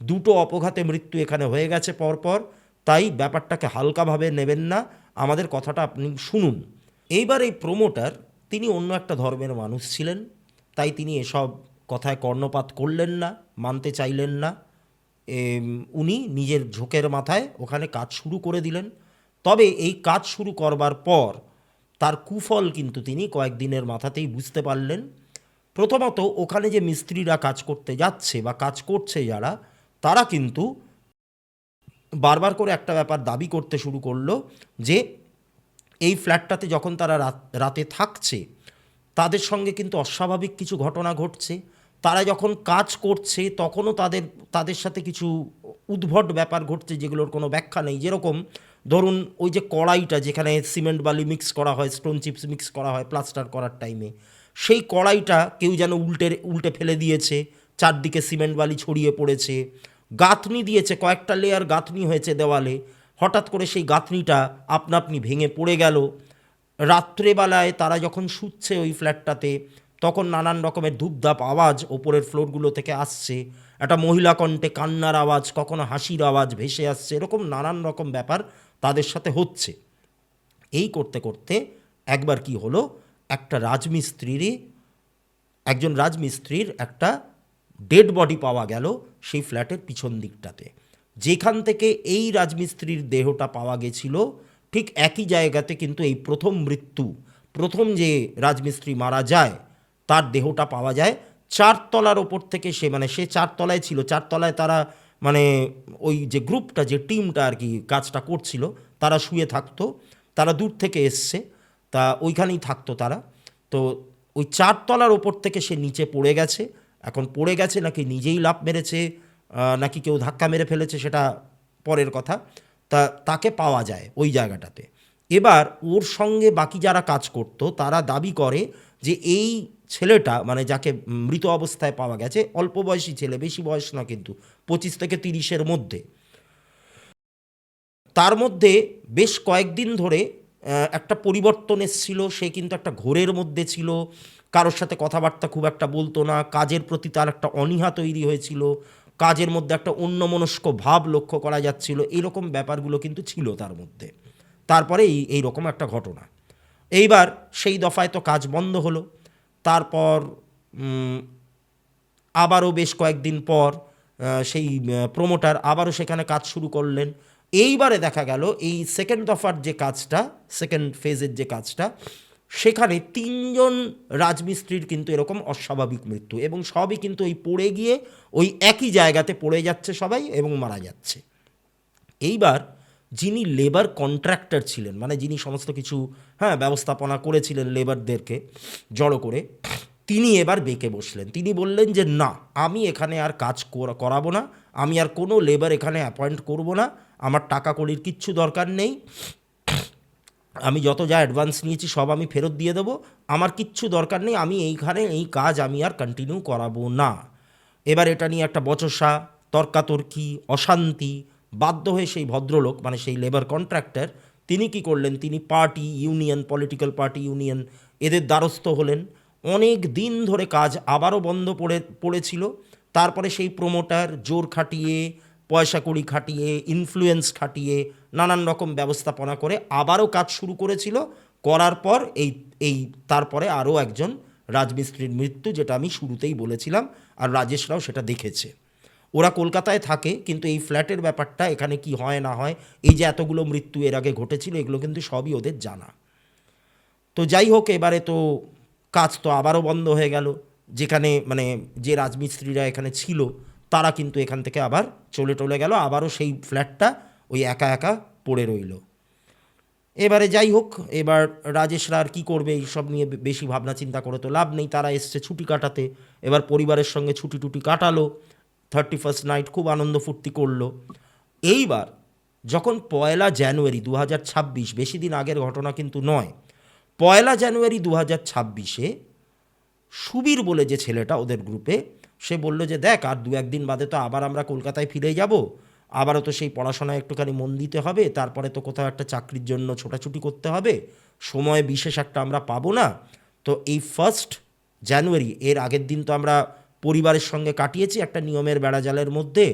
দুটো অপঘাতে মৃত্যু এখানে হয়ে গেছে পরপর। তাই ব্যাপারটাকে হালকাভাবে নেবেন না, আমাদের কথাটা আপনি শুনুন। এইবার এই প্রমোটার তিনি অন্য একটা ধর্মের মানুষ ছিলেন, তাই তিনি এসব কথায় কর্ণপাত করলেন না, মানতে চাইলেন না। উনি নিজের ঝোঁকের মাথায় ওখানে কাজ শুরু করে দিলেন। তবে এই কাজ শুরু করবার পর তার কুফল কিন্তু তিনি কয়েকদিনের মাথাতেই বুঝতে পারলেন। প্রথমত, ওখানে যে মিস্ত্রিরা কাজ করতে যাচ্ছে বা কাজ করছে যারা, তারা কিন্তু বারবার করে একটা ব্যাপার দাবি করতে শুরু করলো যে এই ফ্ল্যাটটাতে যখন তারা রাতে থাকছে তাদের সঙ্গে কিন্তু অস্বাভাবিক কিছু ঘটনা ঘটছে। তারা যখন কাজ করছে তখনও তাদের সাথে কিছু উদ্ভট ব্যাপার ঘটছে যেগুলোর কোনো ব্যাখ্যা নেই। যেরকম ধরুন, ওই যে কড়াইটা যেখানে সিমেন্ট বালি মিক্স করা হয়, স্টোন চিপস মিক্স করা হয় প্লাস্টার করার টাইমে, সেই কড়াইটা কেউ যেন উল্টে ফেলে দিয়েছে, চারদিকে সিমেন্ট বালি ছড়িয়ে পড়েছে। গাঁথনি দিয়েছে, কয়েকটা লেয়ার গাঁথনি হয়েছে দেওয়ালে, হঠাৎ করে সেই গাঁথনিটা আপনা আপনি ভেঙে পড়ে গেল। রাত্রেবেলায় তারা যখন শুচ্ছে ওই ফ্ল্যাটটাতে, তখন নানান রকমের ধূপধাপ আওয়াজ ওপরের ফ্লোরগুলো থেকে আসছে, একটা মহিলা কণ্ঠে কান্নার আওয়াজ, কখনো হাসির আওয়াজ ভেসে আসছে, এরকম নানান রকম ব্যাপার তাদের সাথে হচ্ছে। এই করতে করতে একবার কি হলো, একজন রাজমিস্ত্রির একটা ডেড বডি পাওয়া গেল সেই ফ্ল্যাটের পিছন দিকটাতে। যেখান থেকে এই রাজমিস্ত্রির দেহটা পাওয়া গেছিল, ঠিক একই জায়গাতে কিন্তু এই প্রথম যে রাজমিস্ত্রি মারা যায় তার দেহটা পাওয়া যায় চারতলার ওপর থেকে। সে চারতলায় ছিল, চারতলায় তারা মানে ওই যে গ্রুপটা, যে টিমটা আর কি কাজটা করছিল, তারা শুয়ে থাকতো। তারা দূর থেকে এসছে, তা ওইখানেই থাকতো তারা। তো ওই চারতলার ওপর থেকে সে নিচে পড়ে গেছে। এখন পড়ে গেছে নাকি নিজেই লাফ মেরেছে, নাকি কেউ ধাক্কা মেরে ফেলেছে, সেটা পরের কথা। তাকে পাওয়া যায় ওই জায়গাটাতে। এবার ওর সঙ্গে বাকি যারা কাজ করতো তারা দাবি করে যে এই ছেলেটা, মানে যাকে মৃত অবস্থায় পাওয়া গেছে, অল্প বয়সী ছেলে, বেশি বয়স না কিন্তু 25 থেকে 30-এর মধ্যে। তার মধ্যে বেশ কয়েকদিন ধরে একটা পরিবর্তন এসেছিল। সে কিন্তু একটা ঘোরের মধ্যে ছিল, কারোর সাথে কথাবার্তা খুব একটা বলতো না, কাজের প্রতি তার একটা অনীহা তৈরি হয়েছিল, কাজের মধ্যে একটা অন্যমনস্ক ভাব লক্ষ্য করা যাচ্ছিল, এরকম ব্যাপারগুলো কিন্তু ছিল তার মধ্যে। তারপরে এই রকম একটা ঘটনা। এইবার সেই দফায় তো কাজ বন্ধ হলো। তারপর আবারও বেশ কয়েকদিন পর সেই প্রোমোটার আবারও সেখানে কাজ শুরু করলেন। এইবারে দেখা গেল এই সেকেন্ড দফার যে কাজটা, সেকেন্ড ফেজের যে কাজটা, সেখানে 3জন রাজমিস্ত্রির কিন্তু এরকম অস্বাভাবিক মৃত্যু, এবং সবই কিন্তু ওই পড়ে গিয়ে ওই একই জায়গাতে পড়ে যাচ্ছে সবাই এবং মারা যাচ্ছে। এইবার যিনি লেবার কন্ট্রাক্টর ছিলেন, মানে যিনি সমস্ত কিছু ব্যবস্থাপনা করেছিলেন লেবারদেরকে জড়ো করে, তিনি এবার বেঁকে বসলেন। তিনি বললেন যে না, আমি এখানে আর কাজ করাবো না, আমি আর কোনো লেবার এখানে অ্যাপয়েন্ট করব না, আমার টাকা কড়ির কিচ্ছু দরকার নেই, আমি যত যা অ্যাডভান্স নিয়েছি সব আমি ফেরত দিয়ে দেবো, আমার কিচ্ছু দরকার নেই, আমি এইখানে এই কাজ আমি আর কন্টিনিউ করাবো না। এবার এটা নিয়ে একটা বচসা, তর্কাতর্কি, অশান্তি। বাধ্য হয়ে সেই ভদ্রলোক, মানে সেই লেবার কন্ট্রাক্টর, তিনি কি করলেন, তিনি party, union, political party, union, এদের দ্বারস্থ হলেন। অনেক দিন ধরে কাজ আবারও বন্ধ পড়েছিল। তারপরে সেই প্রোমোটার জোর খাটিয়ে, পয়সা কড়ি খাটিয়ে, ইনফ্লুয়েন্স খাটিয়ে, নানান রকম ব্যবস্থাপনা করে আবারও কাজ শুরু করেছিল। করার পর এই তারপরে আরও একজন রাজমিস্ত্রির মৃত্যু, যেটা আমি শুরুতেই বলেছিলাম, আর রাজেশরাও সেটা দেখেছে। ওরা কলকাতায় থাকে, কিন্তু এই ফ্ল্যাটের ব্যাপারটা এখানে কি হয় না হয়, এই যে এতগুলো মৃত্যু এর আগে ঘটেছিল, এগুলো কিন্তু সবই ওদের জানা। তো যাই হোক, এবারে তো কাজ তো আবারও বন্ধ হয়ে গেল। যেখানে মানে যে রাজমিস্ত্রিরা এখানে ছিল তারা কিন্তু এখান থেকে আবার চলে গেল, আবারও সেই ফ্ল্যাটটা ওই একা একা পড়ে রইল। এবারে যাই হোক, এবার রাজেশরা আর কী করবে, এইসব নিয়ে বেশি ভাবনা চিন্তা করে তো লাভ নেই। তারা এসছে ছুটি কাটাতে, এবার পরিবারের সঙ্গে ছুটি টুটি কাটালো, 31st নাইট খুব আনন্দ ফুর্তি করলো। এইবার যখন 1 জানুয়ারি 2026, বেশি দিন আগের ঘটনা কিন্তু নয়, 1 জানুয়ারি 2026-এ সুবীর বলে যে ছেলেটা ওদের গ্রুপে, সে বলল যে দেখ, আর 2-1 দিন বাদে তো আবার আমরা কলকাতায় ফিরে যাব, আবারও তো সেই পড়াশোনায় একটুখানি মন দিতে হবে, তারপরে তো কোথাও একটা চাকরির জন্য ছোটাছুটি করতে হবে, সময় বিশেষ একটা আমরা পাবো না। তো এই 1 জানুয়ারি, এর আগের দিন তো আমরা পরিবারের সঙ্গে কাটিয়েছি একটা নিয়মের বেড়াজালের মধ্যে,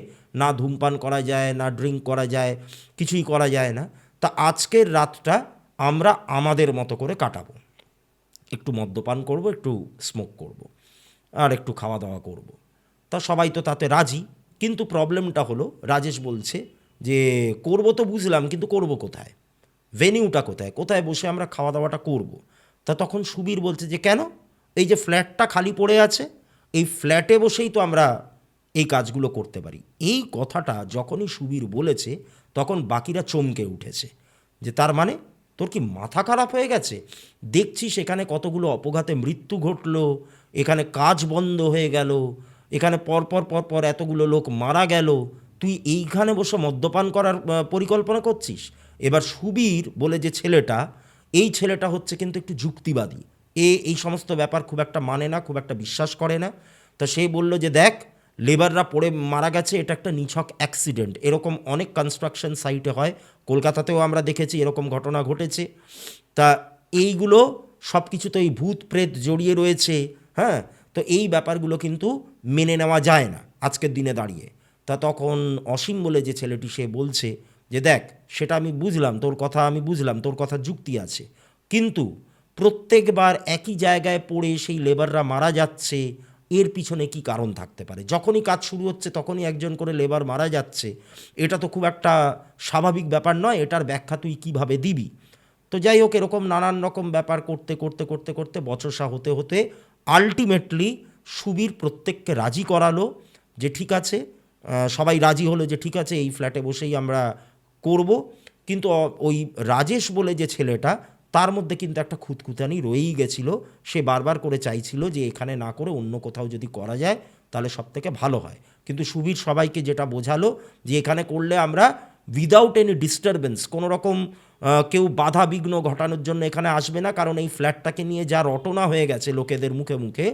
না ধূমপান করা যায়, না ড্রিঙ্ক করা যায়, কিছুই করা যায় না। তা আজকের রাতটা আমরা আমাদের মতো করে কাটাবো, একটু মদ্যপান করব, একটু স্মোক করব, আর একটু খাওয়া দাওয়া করব। তা সবাই তো তাতে রাজি, কিন্তু প্রবলেমটা হলো, রাজেশ বলছে যে করব তো বুঝলাম, কিন্তু করব কোথায়, ভেনিউটা কোথায়, কোথায় বসে আমরা খাওয়া দাওয়াটা করব। তা তখন সুবীর বলছে যে কেন, এই যে ফ্ল্যাটটা খালি পড়ে আছে, এই ফ্ল্যাটে বসেই তো আমরা এই কাজগুলো করতে পারি। এই কথাটা যখনই সুবীর বলেছে, তখন বাকিরা চমকে উঠেছে, যে তার মানে তোর কি মাথা খারাপ হয়ে গেছে? দেখছি সেখানে কতগুলো অপঘাতে মৃত্যু ঘটলো, এখানে কাজ বন্ধ হয়ে গেল, এখানে পরপর এতগুলো লোক মারা গেল, তুই এইখানে বসে মদ্যপান করার পরিকল্পনা করছিস? এবার সুবীর বলে যে ছেলেটা, এই ছেলেটা হচ্ছে কিন্তু একটু যুক্তিবাদী, এই সমস্ত ব্যাপার খুব একটা মানে না, খুব একটা বিশ্বাস করে না। তো সেই বলল যে দেখ, লেবাররা পড়ে মারা গেছে, এটা একটা নিছক অ্যাক্সিডেন্ট, এরকম অনেক কনস্ট্রাকশন সাইটে হয়, কলকাতাতেও আমরা দেখেছি এরকম ঘটনা ঘটেছে। তা এইগুলো সব কিছু তো এই ভূত প্রেত জড়িয়ে রয়েছে, হ্যাঁ, তো এই ব্যাপারগুলো কিন্তু মেনে নেওয়া যায় না আজকের দিনে দাঁড়িয়ে। তা তখন অসীম বলে যে ছেলেটি, সে বলছে যে দেখ, সেটা আমি বুঝলাম, তোর কথা আমি বুঝলাম, তোর কথা যুক্তি আছে, কিন্তু প্রত্যেকবার একই জায়গায় পড়ে সেই লেবাররা মারা যাচ্ছে, এর পিছনে কি কারণ থাকতে পারে? যখনই কাজ শুরু হচ্ছে তখনই একজন করে লেবার মারা যাচ্ছে, এটা তো খুব একটা স্বাভাবিক ব্যাপার নয়, এটার ব্যাখ্যা তুই কীভাবে দিবি? তো যাই হোক, এরকম নানান রকম ব্যাপার করতে বচসা হতে হতে আলটিমেটলি সুবীর প্রত্যেককে রাজি করালো যে ঠিক আছে, সবাই রাজি হলো যে ঠিক আছে, এই ফ্ল্যাটে বসেই আমরা করব। কিন্তু ওই রাজেশ বলে যে ছেলেটা, তার মধ্যে কিন্তু একটা খুঁতখুঁতানি রয়েই গেছিল, সে বারবার করে চাইছিল যে এখানে না করে অন্য কোথাও যদি করা যায় তাহলে সব থেকে ভালো হয়। কিন্তু সুবীর সবাইকে যেটা বোঝালো যে এখানে করলে আমরা উইদাউট এনি ডিস্টারবেন্স, কোনো রকম কেউ বাধা বিঘ্ন ঘটানোর জন্য এখানে আসবে না, কারণ এই ফ্ল্যাটটাকে নিয়ে যা রটনা হয়ে গেছে লোকেদের মুখে মুখে,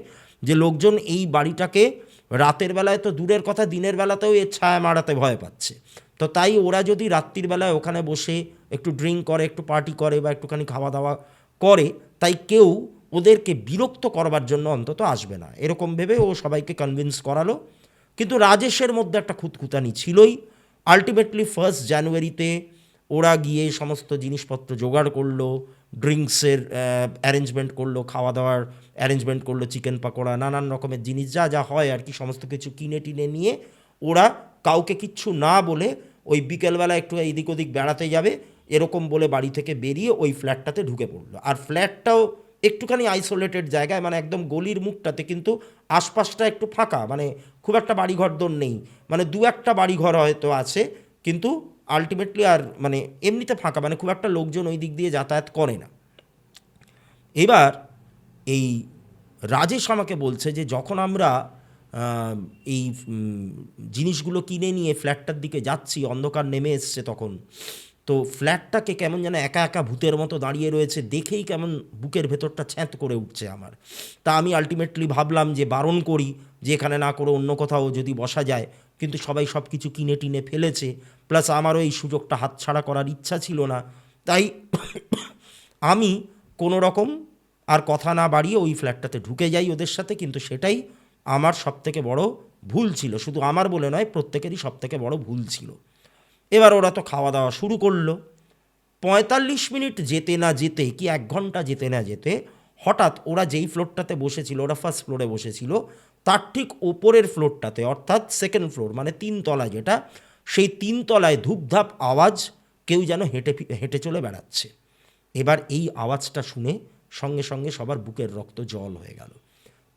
যে লোকজন এই বাড়িটাকে রাতের বেলায় তো দূরের কথা, দিনের বেলাতেও এর ছায়া মারাতে ভয় পাচ্ছে। তো তাই ওরা যদি রাত্রির বেলায় ওখানে বসে একটু ড্রিঙ্ক করে, একটু পার্টি করে, বা একটুখানি খাওয়া দাওয়া করে, তাই কেউ ওদেরকে বিরক্ত করবার জন্য অন্তত আসবে না, এরকম ভেবে ও সবাইকে কনভিন্স করালো। কিন্তু রাজেশের মধ্যে একটা খুঁতখুঁতানি ছিলই। আলটিমেটলি 1 জানুয়ারিতে ওরা গিয়ে সমস্ত জিনিসপত্র জোগাড় করলো, ড্রিঙ্কসের অ্যারেঞ্জমেন্ট করলো, খাওয়া দাওয়ার অ্যারেঞ্জমেন্ট করলো, চিকেন পাকোড়া নানান রকমের জিনিস যা যা হয় আর কি, সমস্ত কিছু কিনে টিনে নিয়ে ওরা কাউকে কিচ্ছু না বলে ওই বিকেলবেলা একটু এদিক ওদিক বেড়াতে যাবে এরকম বলে বাড়ি থেকে বেরিয়ে ওই ফ্ল্যাটটাতে ঢুকে পড়লো। আর ফ্ল্যাটটাও একটুখানি আইসোলেটেড জায়গায়, মানে একদম গলির মুখটাতে, কিন্তু আশপাশটা একটু ফাঁকা, মানে খুব একটা বাড়িঘর দোর নেই, মানে দু একটা বাড়িঘর হয়তো আছে, কিন্তু আলটিমেটলি আর মানে এমনিতে ফাঁকা, মানে খুব একটা লোকজন ওই দিক দিয়ে যাতায়াত করে না। এবার এই রাজেশ আমাকে বলছে যে যখন আমরা এই জিনিসগুলো কিনে নিয়ে ফ্ল্যাটটার দিকে যাচ্ছি, অন্ধকার নেমে এসছে তখন, তো ফ্ল্যাটটাকে কেমন যেন একা একা ভূতের মতো দাঁড়িয়ে রয়েছে, দেখেই কেমন বুকের ভেতরটা ছ্যাঁত করে উঠছে আমার। তা আমি আলটিমেটলি ভাবলাম যে বারণ করি, যে এখানে না করে অন্য কোথাও যদি বসা যায়, কিন্তু সবাই সব কিছু কিনে টিনে ফেলেছে, প্লাস আমারও এই সুযোগটা হাতছাড়া করার ইচ্ছা ছিল না। তাই আমি কোনো রকম আর কথা না বাড়িয়ে ওই ফ্ল্যাটটাতে ঢুকে যাই ওদের সাথে, কিন্তু সেটাই আমার সবথেকে বড় ভুল ছিল। শুধু আমার বলে নয়, প্রত্যেকেরই সবথেকে বড় ভুল ছিল। এবার ওরা তো খাওয়া দাওয়া শুরু করলো। ৪৫ মিনিট যেতে না যেতে কি ১ ঘন্টা যেতে না যেতে হঠাৎ ওরা যেই ফ্লোরটাতে বসেছিল, ওরা ফার্স্ট ফ্লোরে বসেছিল, তার ঠিক ওপরের ফ্লোরটাতে, অর্থাৎ সেকেন্ড ফ্লোর মানে ৩ তলা যেটা, সেই ৩ তলায় ধূপধাপ আওয়াজ, কেউ যেন হেঁটে হেঁটে চলে বেড়াচ্ছে। এবার এই আওয়াজটা শুনে সঙ্গে সঙ্গে সবার বুকের রক্ত জল হয়ে গেল।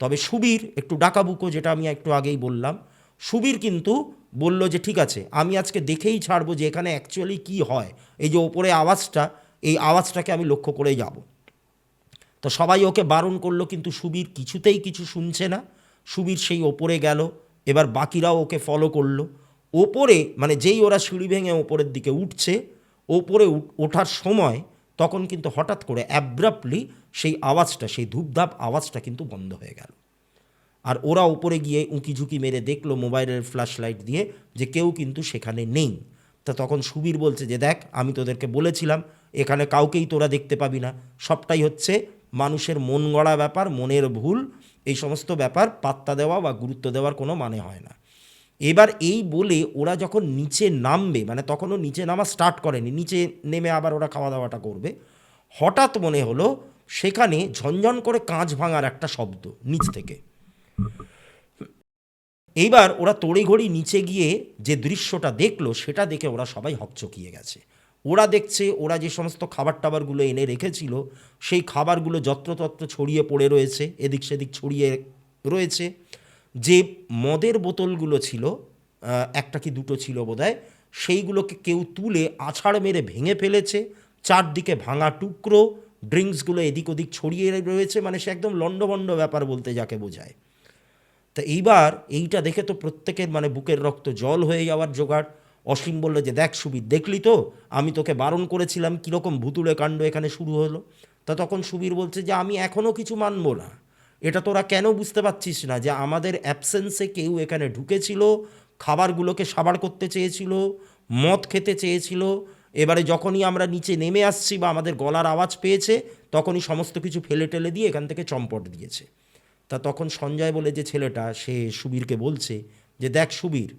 তবে সুবীর একটু ডাকাবুকো, যেটা আমি একটু আগেই বললাম, সুবীর কিন্তু বলল যে ঠিক আছে, আমি আজকে দেখেই ছাড়বো যে এখানে অ্যাকচুয়ালি কী হয়, এই যে ওপরে আওয়াজটা, এই আওয়াজটাকে আমি লক্ষ্য করেই যাব। তো সবাই ওকে বারণ করলো, কিন্তু সুবীর কিছুতেই কিছু শুনছে না। সুবীর সেই ওপরে গেল, এবার বাকিরাও ওকে ফলো করলো। ওপরে মানে যেই ওরা সিঁড়ি ভেঙে ওপরের দিকে উঠছে, ওপরে ওঠার সময় তখন কিন্তু হঠাৎ করে অ্যাব্রাপ্টলি সেই আওয়াজটা, সেই ধূপধাপ আওয়াজটা কিন্তু বন্ধ হয়ে গেল। আর ওরা ওপরে গিয়ে উঁকি ঝুঁকি মেরে দেখলো মোবাইলের ফ্ল্যাশ লাইট দিয়ে যে কেউ কিন্তু সেখানে নেই। তা তখন সুবীর বলছে যে দেখ, আমি তোদেরকে বলেছিলাম এখানে কাউকেই তোরা দেখতে পাবি না, সবটাই হচ্ছে মানুষের মন গড়া ব্যাপার, মনের ভুল, এই সমস্ত ব্যাপার পাত্তা দেওয়া বা গুরুত্ব দেওয়ার কোনো মানে হয় না। এবার এই বলে ওরা যখন নিচে নামবে, মানে তখনও নিচে নামা স্টার্ট করেনি, নিচে নেমে আবার ওরা খাওয়া দাওয়াটা করবে, হঠাৎ মনে হলো সেখানে ঝনঝন করে কাঁচ ভাঙার একটা শব্দ নিচ থেকে। এইবার ওরা তড়িঘড়ি নিচে গিয়ে যে দৃশ্যটা দেখলো, সেটা দেখে ওরা সবাই হকচকিয়ে গেছে। ওরা দেখছে ওরা যে সমস্ত খাবার টাবারগুলো এনে রেখেছিল, সেই খাবারগুলো যত্রতত্র ছড়িয়ে পড়ে রয়েছে, এদিক সেদিক ছড়িয়ে রয়েছে। যে মদের বোতলগুলো ছিল, একটা কি দুটো ছিল বোধহয়, সেইগুলোকে কেউ তুলে আছাড় মেরে ভেঙে ফেলেছে। চারদিকে ভাঙা টুকরো, ড্রিঙ্কসগুলো এদিক ওদিক ছড়িয়ে রয়েছে, মানে সে একদম লণ্ডভণ্ড ব্যাপার বলতে যাকে বোঝায়। তা এইবার এইটা দেখে তো প্রত্যেকের মানে বুকের রক্ত জল হয়ে যাওয়ার জোগাড়। অসীম বলল যে দেখ সুবীর, দেখলি তো, আমি তোকে বারণ করেছিলাম, কীরকম ভুতুড়ে কাণ্ড এখানে শুরু হলো। তা তখন সুবীর বলছে যে আমি এখনও কিছু মানব না, এটা তোরা কেন বুঝতে পারছিস না যে আমাদের অ্যাবসেন্সে কেউ এখানে ঢুকেছিল, খাবারগুলোকে সাবাড় করতে চেয়েছিল, মদ খেতে চেয়েছিল। এবারে যখনই আমরা নিচে নেমে আসছি বা আমাদের গলার আওয়াজ পেয়েছে, তখনই সমস্ত কিছু ফেলে টেলে দিয়ে এখান থেকে চম্পট দিয়েছে। তা তখন সঞ্জয় বলে যে ছেলেটা, সে সুবীরকে বলছে যে দেখ সুবীর,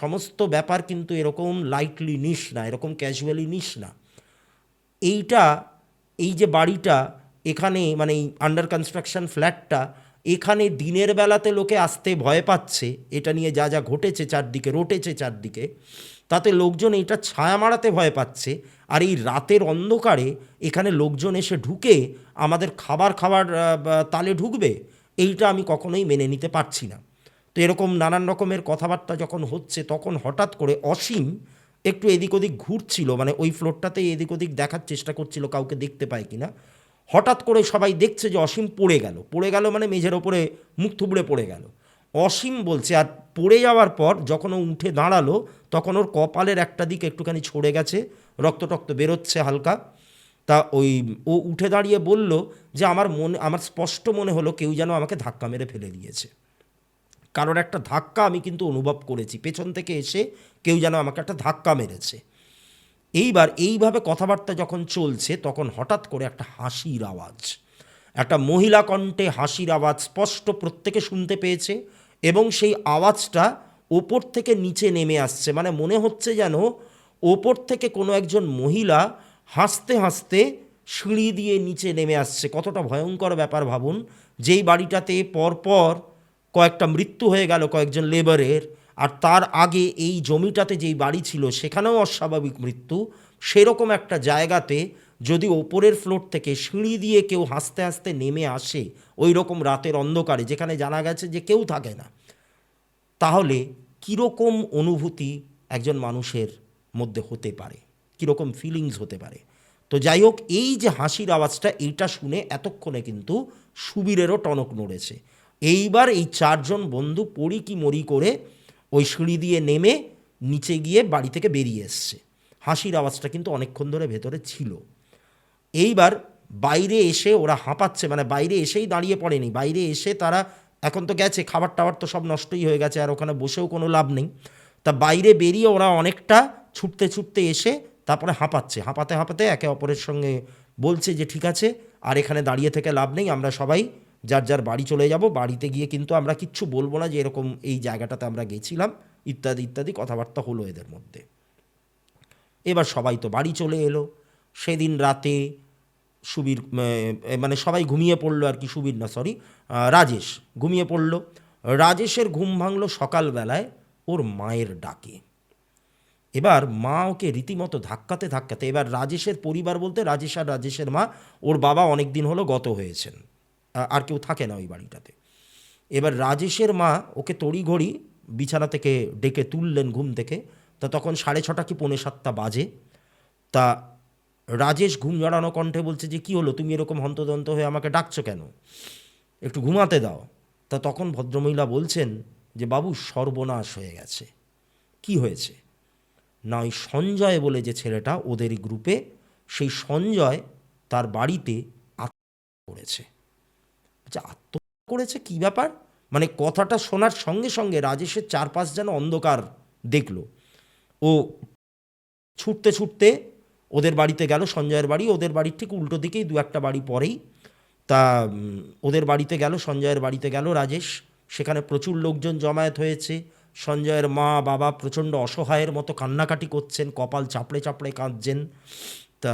সমস্ত ব্যাপার কিন্তু এরকম লাইটলি নিস না, এরকম ক্যাজুয়ালি নিস না। এইটা, এই যে বাড়িটা এখানে, মানে এই আন্ডার কনস্ট্রাকশন ফ্ল্যাটটা, এখানে দিনের বেলাতে লোকে আসতে ভয় পাচ্ছে, এটা নিয়ে যা যা ঘটেছে চারদিকে, রটেছে চারদিকে, তাতে লোকজন এইটা ছায়া মারাতে ভয় পাচ্ছে। আর এই রাতের অন্ধকারে এখানে লোকজন এসে ঢুকে আমাদের খাবার খাবার তালে ঢুকবে, এইটা আমি কখনোই মেনে নিতে পারছি না। তো এরকম নানান রকমের কথাবার্তা যখন হচ্ছে, তখন হঠাৎ করে অসীম একটু এদিক ওদিক ঘুরছিল, মানে ওই ফ্লোরটাতে এদিক ওদিক দেখার চেষ্টা করছিল কাউকে দেখতে পায় কিনা। হঠাৎ করে সবাই দেখছে যে অসীম পড়ে গেল মানে মেঝের ওপরে মুখ থুবড়ে পড়ে গেল। অসীম বলছে, আর পড়ে যাওয়ার পর যখন ও উঠে দাঁড়ালো, তখন ওর কপালের একটা দিক একটুখানি ছড়ে গেছে, রক্ত টক্ত বেরোচ্ছে হালকা। তা ও উঠে দাঁড়িয়ে বলল যে আমার স্পষ্ট মনে হলো কেউ যেন আমাকে ধাক্কা মেরে ফেলে দিয়েছে, কারণ একটা ধাক্কা আমি কিন্তু অনুভব করেছি, পেছন থেকে এসে কেউ যেন আমাকে একটা ধাক্কা মেরেছে। এইবার এইভাবে কথাবার্তা যখন চলছে, তখন হঠাৎ করে একটা হাসির আওয়াজ, একটা মহিলা কণ্ঠে হাসির আওয়াজ স্পষ্ট প্রত্যেকে শুনতে পেয়েছে, এবং সেই আওয়াজটা ওপর থেকে নিচে নেমে আসছে, মানে মনে হচ্ছে যেন ওপর থেকে কোনো একজন মহিলা হাসতে হাসতে সিঁড়ি দিয়ে নিচে নেমে আসছে। কতটা ভয়ঙ্কর ব্যাপার ভাবুন, যেই বাড়িটাতে পরপর কয়েকটা মৃত্যু হয়ে গেল কয়েকজন লেবারের, আর তার আগে এই জমিটাতে যেই বাড়ি ছিল সেখানেও অস্বাভাবিক মৃত্যু, সেরকম একটা জায়গাতে যদি ওপরের ফ্লোর থেকে সিঁড়ি দিয়ে কেউ হাসতে হাসতে নেমে আসে ওই রকম রাতের অন্ধকারে, যেখানে জানা গেছে যে কেউ থাকে না, তাহলে কীরকম অনুভূতি একজন মানুষের মধ্যে হতে পারে, কীরকম ফিলিংস হতে পারে। তো যাই হোক, এই যে হাসির আওয়াজটা, এইটা শুনে এতক্ষণে কিন্তু সুবীরেরও টনক নড়েছে। এইবার এই চারজন বন্ধু পড়ি কি মরি করে ওই সিঁড়ি দিয়ে নেমে নিচে গিয়ে বাড়ি থেকে বেরিয়ে এসছে। হাসির আওয়াজটা কিন্তু অনেকক্ষণ ধরে ভেতরে ছিল। এইবার বাইরে এসে ওরা হাঁপাচ্ছে, মানে বাইরে এসেই দাঁড়িয়ে পড়েনি, বাইরে এসে তারা এখন তো গেছে, খাবার টাবার তো সব নষ্টই হয়ে গেছে, আর ওখানে বসেও কোনো লাভ নেই। তা বাইরে বেরিয়ে ওরা অনেকটা ছুটতে ছুটতে এসে তারপরে হাঁপাচ্ছে, হাঁপাতে হাঁপাতে একে অপরের সঙ্গে বলছে যে ঠিক আছে, আর এখানে দাঁড়িয়ে থেকে লাভ নেই, আমরা সবাই যার যার বাড়ি চলে যাব, বাড়িতে গিয়ে কিন্তু আমরা কিচ্ছু বলবো না যে এরকম এই জায়গাটাতে আমরা গেছিলাম, ইত্যাদি ইত্যাদি কথাবার্তা হলো এদের মধ্যে। এবার সবাই তো বাড়ি চলে এলো। সেদিন রাতে সুবীর মানে সবাই ঘুমিয়ে পড়লো আর কি, সুবীর না সরি রাজেশ ঘুমিয়ে পড়লো। রাজেশের ঘুম ভাঙলো সকালবেলায় ওর মায়ের ডাকে। এবার মা ওকে রীতিমতো ধাক্কাতে ধাক্কাতে, এবার রাজেশের পরিবার বলতে রাজেশ আর রাজেশের মা, ওর বাবা অনেক দিন হলো গত হয়েছেন, আর কেউ থাকে না ওই বাড়িটাতে। এবার রাজেশের মা ওকে তড়িঘড়ি বিছানা থেকে ডেকে তুললেন ঘুম থেকে। তা তখন 6:30 কি 6:45 বাজে। তা রাজেশ ঘুম জড়ানো কণ্ঠে বলছে যে কী হলো, তুমি এরকম হন্তদন্ত হয়ে আমাকে ডাকছো কেন, একটু ঘুমাতে দাও। তা তখন ভদ্রমহিলা বলছেন যে বাবু, সর্বনাশ হয়ে গেছে। কি হয়েছে না, ওই সঞ্জয় বলে যে ছেলেটা ওদের গ্রুপে, সেই সঞ্জয় তার বাড়িতে আত্মহত্যা করেছে। আচ্ছা, আত্মহত্যা করেছে, কী ব্যাপার? মানে কথাটা শোনার সঙ্গে সঙ্গে রাজেশের চারপাশ যেন অন্ধকার দেখল। ও ছুটতে ছুটতে ওদের বাড়িতে গেল, সঞ্জয়ের বাড়ি, ওদের বাড়ির ঠিক উল্টো দিকেই, 2-1 বাড়ি পরেই। তা ওদের বাড়িতে গেল, সঞ্জয়ের বাড়িতে গেল রাজেশ। সেখানে প্রচুর লোকজন জমায়েত হয়েছে। সঞ্জয়ের মা বাবা প্রচণ্ড অসহায়ের মতো কান্নাকাটি করছেন, কপাল চাপড়ে চাপড়ে কাঁদছেন। তা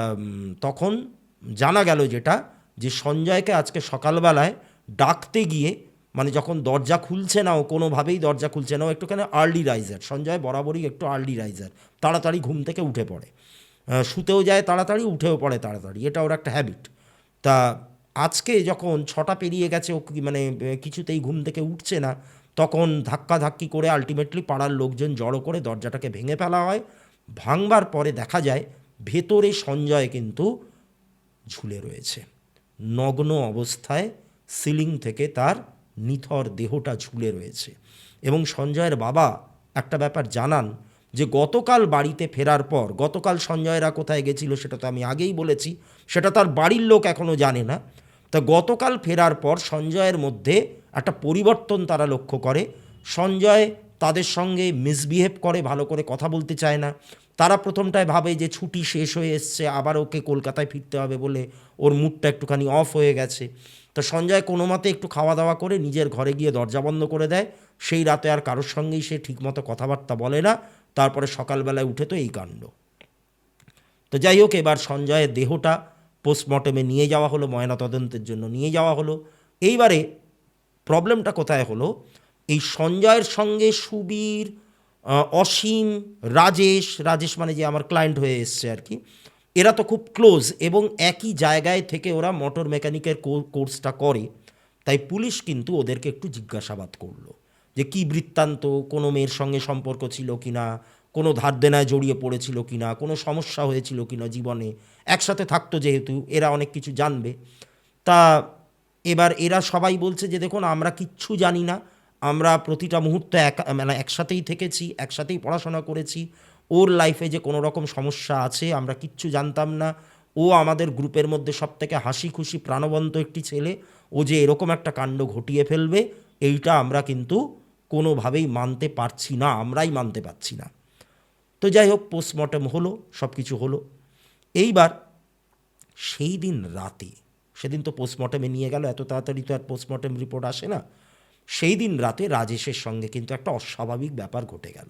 তখন জানা গেল যেটা, যে সঞ্জয়কে আজকে সকালবেলায় ডাকতে গিয়ে, মানে যখন দরজা খুলছে না, ও কোনোভাবেই দরজা খুলছে না, ও একটুখানি আর্লি রাইজার, সঞ্জয় বরাবরই একটু আর্লি রাইজার, তাড়াতাড়ি ঘুম থেকে উঠে পড়ে, শুতেও যায় তাড়াতাড়ি, উঠেও পড়ে তাড়াতাড়ি, এটা ওর একটা হ্যাবিট। তা আজকে যখন 6টা পেরিয়ে গেছে, ও মানে কিছুতেই ঘুম থেকে উঠছে না, তখন ধাক্কাধাক্কি করে আলটিমেটলি পাড়ার লোকজন জড়ো করে দরজাটাকে ভেঙে ফেলা হয়। ভাঙবার পরে দেখা যায় ভেতরে সঞ্জয় কিন্তু ঝুলে রয়েছে, নগ্ন অবস্থায় সিলিং থেকে তার নিথর দেহটা ঝুলে রয়েছে। এবং সঞ্জয়ের বাবা একটা ব্যাপার জানান, যে গতকাল বাড়িতে ফেরার পর, গতকাল সঞ্জয়রা কোথায় গেছিল সেটা তো আমি আগেই বলেছি, সেটা তার বাড়ির লোক এখনও জানে না। তা গতকাল ফেরার পর সঞ্জয়ের মধ্যে একটা পরিবর্তন তারা লক্ষ্য করে। সঞ্জয় তাদের সঙ্গে মিসবিহেভ করে, ভালো করে কথা বলতে চায় না। তারা প্রথমটায় ভাবে যে ছুটি শেষ হয়ে এসছে, আবার ওকে কলকাতায় ফিরতে হবে বলে ওর মুডটা একটুখানি অফ হয়ে গেছে। তো সঞ্জয় কোনো মতে একটু খাওয়া দাওয়া করে নিজের ঘরে গিয়ে দরজা বন্ধ করে দেয়। সেই রাতে আর কারোর সঙ্গেই সে ঠিকমতো কথাবার্তা বলে না। তারপরে সকালবেলায় উঠে তো এই কাণ্ড। তো যাই হোক, এবার সঞ্জয়ের দেহটা পোস্টমর্টমে নিয়ে যাওয়া হলো, ময়নাতদন্তের জন্য নিয়ে যাওয়া হলো। এইবারে প্রবলেমটা কোথায় হলো, এই সঞ্জয়ের সঙ্গে সুবীর, অসীম, রাজেশ মানে যে আমার ক্লায়েন্ট হয়ে এসছে আর কি, এরা তো খুব ক্লোজ, এবং একই জায়গায় থেকে ওরা মোটর মেকানিকের কোর্সটা করে। তাই পুলিশ কিন্তু ওদেরকে একটু জিজ্ঞাসাবাদ করলো যে কী বৃত্তান্ত, কোনো মেয়ের সঙ্গে সম্পর্ক ছিল কি না, কোনো ধার দেনায় জড়িয়ে পড়েছিল কি না, কোনো সমস্যা হয়েছিল কি না জীবনে, একসাথে থাকতো যেহেতু, এরা অনেক কিছু জানবে। তা এবার এরা সবাই বলছে যে দেখুন, আমরা কিচ্ছু জানি না, আমরা প্রতিটা মুহূর্তে মানে একসাথেই থেকেছি, একসাথেই পড়াশোনা করেছি, ওর লাইফে যে কোনো রকম সমস্যা আছে আমরা কিচ্ছু জানতাম না। ও আমাদের গ্রুপের মধ্যে সবথেকে হাসি খুশি প্রাণবন্ত একটি ছেলে, ও যে এরকম একটা কাণ্ড ঘটিয়ে ফেলবে এইটা আমরা কিন্তু কোনোভাবেই মানতে পারছি না, আমরাই মানতে পারছি না। তো যাই হোক, পোস্টমর্টম হলো, সব কিছু হলো। এইবার সেই দিন রাতে, সেদিন তো পোস্টমর্টমে নিয়ে গেল, এত তাড়াতাড়ি তো আর পোস্টমর্টম রিপোর্ট আসে না। সেই দিন রাতে রাজেশের সঙ্গে কিন্তু একটা অস্বাভাবিক ব্যাপার ঘটে গেল।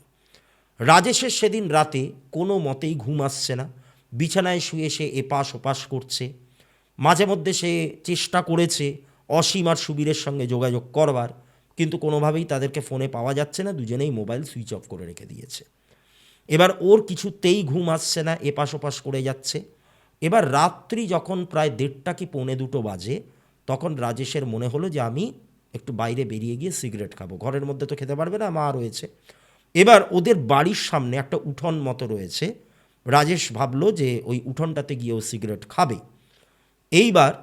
রাজেশের সেদিন রাতে কোনো মতেই ঘুম আসছে না, বিছানায় শুয়ে সে এপাশ ওপাশ করছে। মাঝে মধ্যে সে চেষ্টা করেছে অসীম আর সুবীরের সঙ্গে যোগাযোগ করবার, কিন্তু কোনোভাবেই তাদেরকে ফোনে পাওয়া যাচ্ছে না, দুজনেই মোবাইল সুইচ অফ করে রেখে দিয়েছে। এবার ওর কিছুতেই ঘুম আসছে না, এপাশ ওপাশ করে যাচ্ছে। এবার রাত্রি যখন প্রায় 1:30 কি 1:45 বাজে, তখন রাজেশের মনে হলো যে আমি একটু বাইরে বেরিয়ে গিয়ে সিগারেট খাবো, ঘরের মধ্যে তো খেতে পারবে না, মা রয়েছে। এবার ওদের বাড়ির সামনে একটা উঠোন মতো রয়েছে, রাজেশ ভাবলো যে ওই উঠোনটাতে গিয়ে ও সিগারেট খাবে। এইবার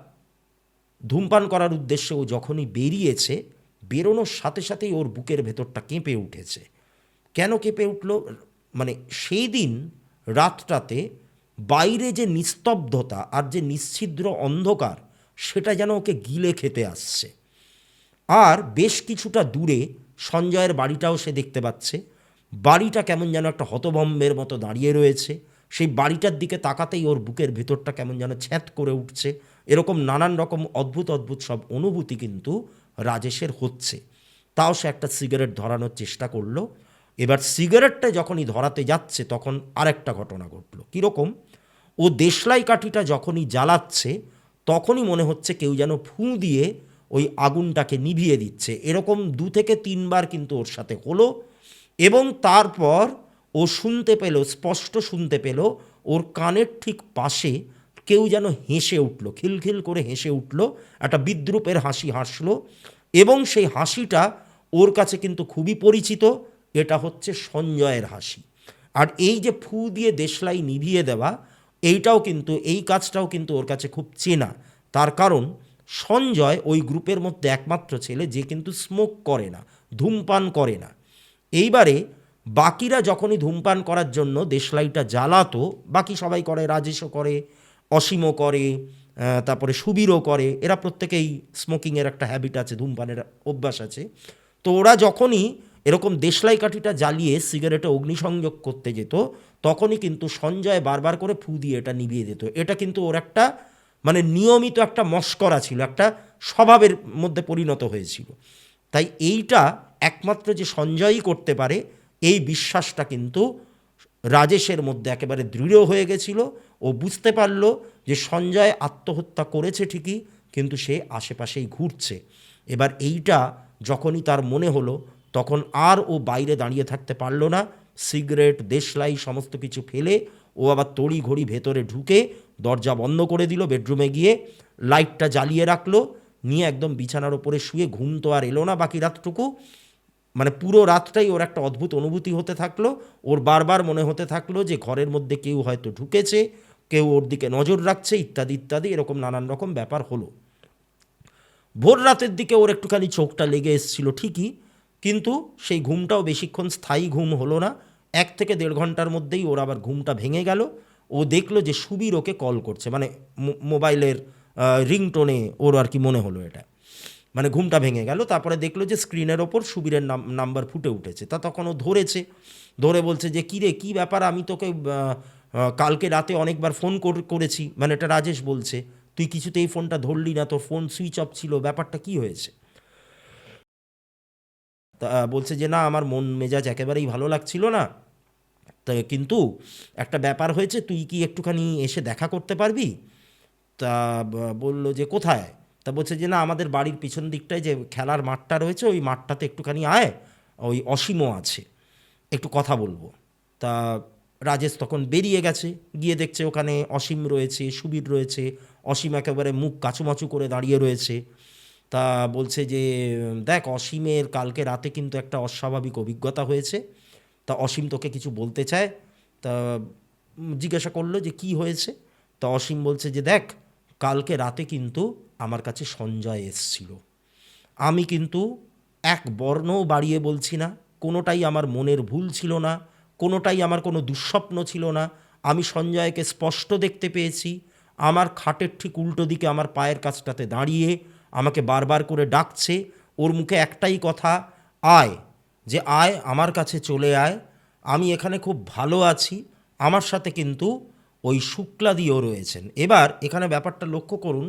ধূমপান করার উদ্দেশ্যে ও যখনই বেরিয়েছে, বেরোনোর সাথে সাথেই ওর বুকের ভেতরটা কেঁপে উঠেছে। কেন কেঁপে উঠল? মানে সেই দিন রাতটাতে বাইরে যে নিস্তব্ধতা আর যে নিশ্ছিদ্র অন্ধকার, সেটা যেন ওকে গিলে খেতে আসছে। আর বেশ কিছুটা দূরে সঞ্জয়ের বাড়িটাও সে দেখতে পাচ্ছে। বাড়িটা কেমন যেন একটা হতভম্বের মতো দাঁড়িয়ে রয়েছে। সেই বাড়িটার দিকে তাকাতেই ওর বুকের ভেতরটা কেমন যেন ছ্যাঁত করে উঠছে। এরকম নানান রকম অদ্ভুত অদ্ভুত সব অনুভূতি কিন্তু রাজেশের হচ্ছে। তাও সে একটা সিগারেট ধরানোর চেষ্টা করলো। এবার সিগারেটটা যখনই ধরাতে যাচ্ছে, তখন আরেকটা ঘটনা ঘটল। কীরকম? ও দেশলাই কাঠিটা যখনই জ্বালাচ্ছে, তখনই মনে হচ্ছে কেউ যেন ফুঁ দিয়ে ওই আগুনটাকে নিভিয়ে দিচ্ছে। এরকম 2 থেকে 3 বার কিন্তু ওর সাথে হলো। এবং তারপর ও শুনতে পেল, স্পষ্ট শুনতে পেল, ওর কানের ঠিক পাশে কেউ যেন হেসে উঠল, খিলখিল করে হেসে উঠল, একটা বিদ্রূপের হাসি হাসলো। এবং সেই হাসিটা ওর কাছে কিন্তু খুবই পরিচিত, এটা হচ্ছে সঞ্জয়ের হাসি। আর এই যে ফু দিয়ে দেশলাই নিভিয়ে দেওয়া, এইটাও কিন্তু, এই কাজটাও কিন্তু ওর কাছে খুব চেনা। তার কারণ সঞ্জয় ওই গ্রুপের মধ্যে একমাত্র ছেলে যে কিন্তু স্মোক করে না, ধূমপান করে না। এইবারে বাকিরা যখনই ধূমপান করার জন্য দেশলাইটা জ্বালাতো, বাকি সবাই করে, রাজেশও করে, অসীমও করে, তারপরে সুবীরও করে, এরা প্রত্যেকেই স্মোকিংয়ের একটা হ্যাবিট আছে, ধূমপানের অভ্যাস আছে। তো ওরা যখনই এরকম দেশলাই কাঠিটা জ্বালিয়ে সিগারেটে অগ্নিসংযোগ করতে যেত, তখনই কিন্তু সঞ্জয় বারবার করে ফু দিয়ে এটা নিভিয়ে দিত। এটা কিন্তু ওর একটা মানে নিয়মিত একটা মশকরা ছিল, একটা স্বভাবের মধ্যে পরিণত হয়েছিল। তাই এইটা একমাত্র যে সঞ্জয়ই করতে পারে, এই বিশ্বাসটা কিন্তু রাজেশের মধ্যে একেবারে দৃঢ় হয়ে গেছিল। ও বুঝতে পারল যে সঞ্জয় আত্মহত্যা করেছে ঠিকই, কিন্তু সে আশেপাশেই ঘুরছে। এবার এইটা যখনই তার মনে হলো, তখন আর ও বাইরে দাঁড়িয়ে থাকতে পারল না। সিগারেট, দেশলাই সমস্ত কিছু ফেলে ও আবার তড়ি ঘড়ি ভেতরে ঢুকে দরজা বন্ধ করে দিল, বেডরুমে গিয়ে লাইটটা জ্বালিয়ে রাখলো, নিয়ে একদম বিছানার ওপরে শুয়ে ঘুম তো আর এলো না বাকি রাতটুকু। মানে পুরো রাতটাই ওর একটা অদ্ভুত অনুভূতি হতে থাকলো। ওর বারবার মনে হতে থাকলো যে ঘরের মধ্যে কেউ হয়তো ঢুকেছে, কেউ ওর দিকে নজর রাখছে, ইত্যাদি ইত্যাদি, এরকম নানান রকম ব্যাপার হলো। ভোর রাতের দিকে ওর একটুখানি চোখটা লেগে এসেছিল ঠিকই, কিন্তু সেই ঘুমটাও বেশিক্ষণ স্থায়ী ঘুম হলো না। 1 থেকে 1.5 ঘন্টার মধ্যেই ওর আবার ঘুমটা ভেঙে গেল। ও দেখলো যে সুবীর ওকে কল করছে, মানে মোবাইলের রিংটোনে ওর আর কি মনে হলো এটা। মানে ঘুমটা ভেঙে গেল। তারপরে দেখলো যে স্ক্রিনের ওপর সুবীরের নাম্বার ফুটে উঠেছে। তা তখন ও ধরেছে, ধরে বলছে যে কী রে, কী ব্যাপার, আমি তোকে কালকে রাতে অনেকবার ফোন করেছি, মানে এটা রাজেশ বলছে, তুই কিছুতেই ফোনটা ধরলি না, তোর ফোন সুইচ অফ ছিল, ব্যাপারটা কী হয়েছে? তা বলছে যে না, আমার মন মেজাজ একেবারেই ভালো লাগছিল না, তা কিন্তু একটা ব্যাপার হয়েছে, তুই কি একটুখানি এসে দেখা করতে পারবি? তা বলল যে কোথায়? তা বলছে যে না, আমাদের বাড়ির পিছন দিকটায় যে খেলার মাঠটা রয়েছে, ওই মাঠটাতে একটুখানি আয়, ওই অসীমও আছে, একটু কথা বলবো। তা রাজেশ তখন বেরিয়ে গেছে, গিয়ে দেখছে ওখানে অসীম রয়েছে, সুবীর রয়েছে। অসীম একেবারে মুখ কাচুমাচু করে দাঁড়িয়ে রয়েছে। তা বলছে যে দেখ, অসীমের কালকে রাতে কিন্তু একটা অস্বাভাবিক অভিজ্ঞতা হয়েছে। তা অসীম তোকে কিছু বলতে চায়। তা জিজ্ঞাসা করলো যে কি হয়েছে? তা অসীম বলছে যে দেখ, কালকে রাতে কিন্তু আমার কাছে সঞ্জয় এসছিল। আমি কিন্তু এক বর্ণও বাড়িয়ে বলছি না, কোনোটাই আমার মনের ভুল ছিল না, কোনোটাই আমার কোনো দুঃস্বপ্ন ছিল না। আমি সঞ্জয়কে স্পষ্ট দেখতে পেয়েছি। আমার খাটের ঠিক উল্টো দিকে আমার পায়ের কাছটাতে দাঁড়িয়ে আমাকে বারবার করে ডাকছে। ওর মুখে একটাই কথা, আয়, যে আয়, আমার কাছে চলে আয়, আমি এখানে খুব ভালো আছি। আমার সাথে কিন্তু ওই শুক্লাদিও রয়েছেন। এবার এখানে ব্যাপারটা লক্ষ্য করুন,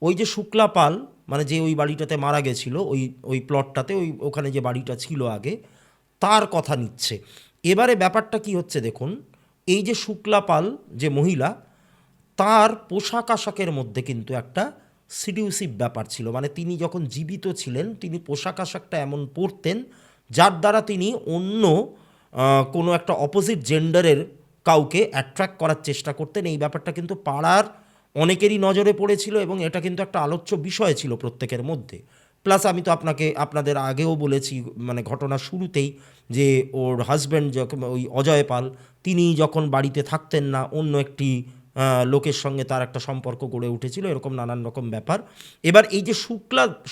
ওই যে শুক্লা পাল, মানে যে ওই বাড়িটাতে মারা গেছিল, ওই ওই প্লটটাতে, ওখানে যে বাড়িটা ছিল আগে, তার কথা নিচ্ছে। এবারে ব্যাপারটা কি হচ্ছে দেখুন, এই যে শুক্লা পাল যে মহিলা, তার পোশাক আশাকের মধ্যে কিন্তু একটা সিডিউসিভ ব্যাপার ছিল। মানে তিনি যখন জীবিত ছিলেন তিনি পোশাক আশাকটা এমন পরতেন যার দ্বারা তিনি অন্য কোনো একটা অপোজিট জেন্ডারের কাউকে অ্যাট্রাক্ট করার চেষ্টা করতেন। এই ব্যাপারটা কিন্তু পাড়ার অনেকেরই নজরে পড়েছিল এবং এটা কিন্তু একটা আলোচ্য বিষয় ছিল প্রত্যেকের মধ্যে। প্লাস আমি তো আপনাদের আগেও বলেছি, মানে ঘটনার শুরুতেই, যে ওর হাজব্যান্ড যখন ওই অজয় পাল, তিনি যখন বাড়িতে থাকতেন না, অন্য একটি লোকের সঙ্গে তার একটা সম্পর্ক গড়ে উঠেছিল, এরকম নানান রকম ব্যাপার। এবার এই যে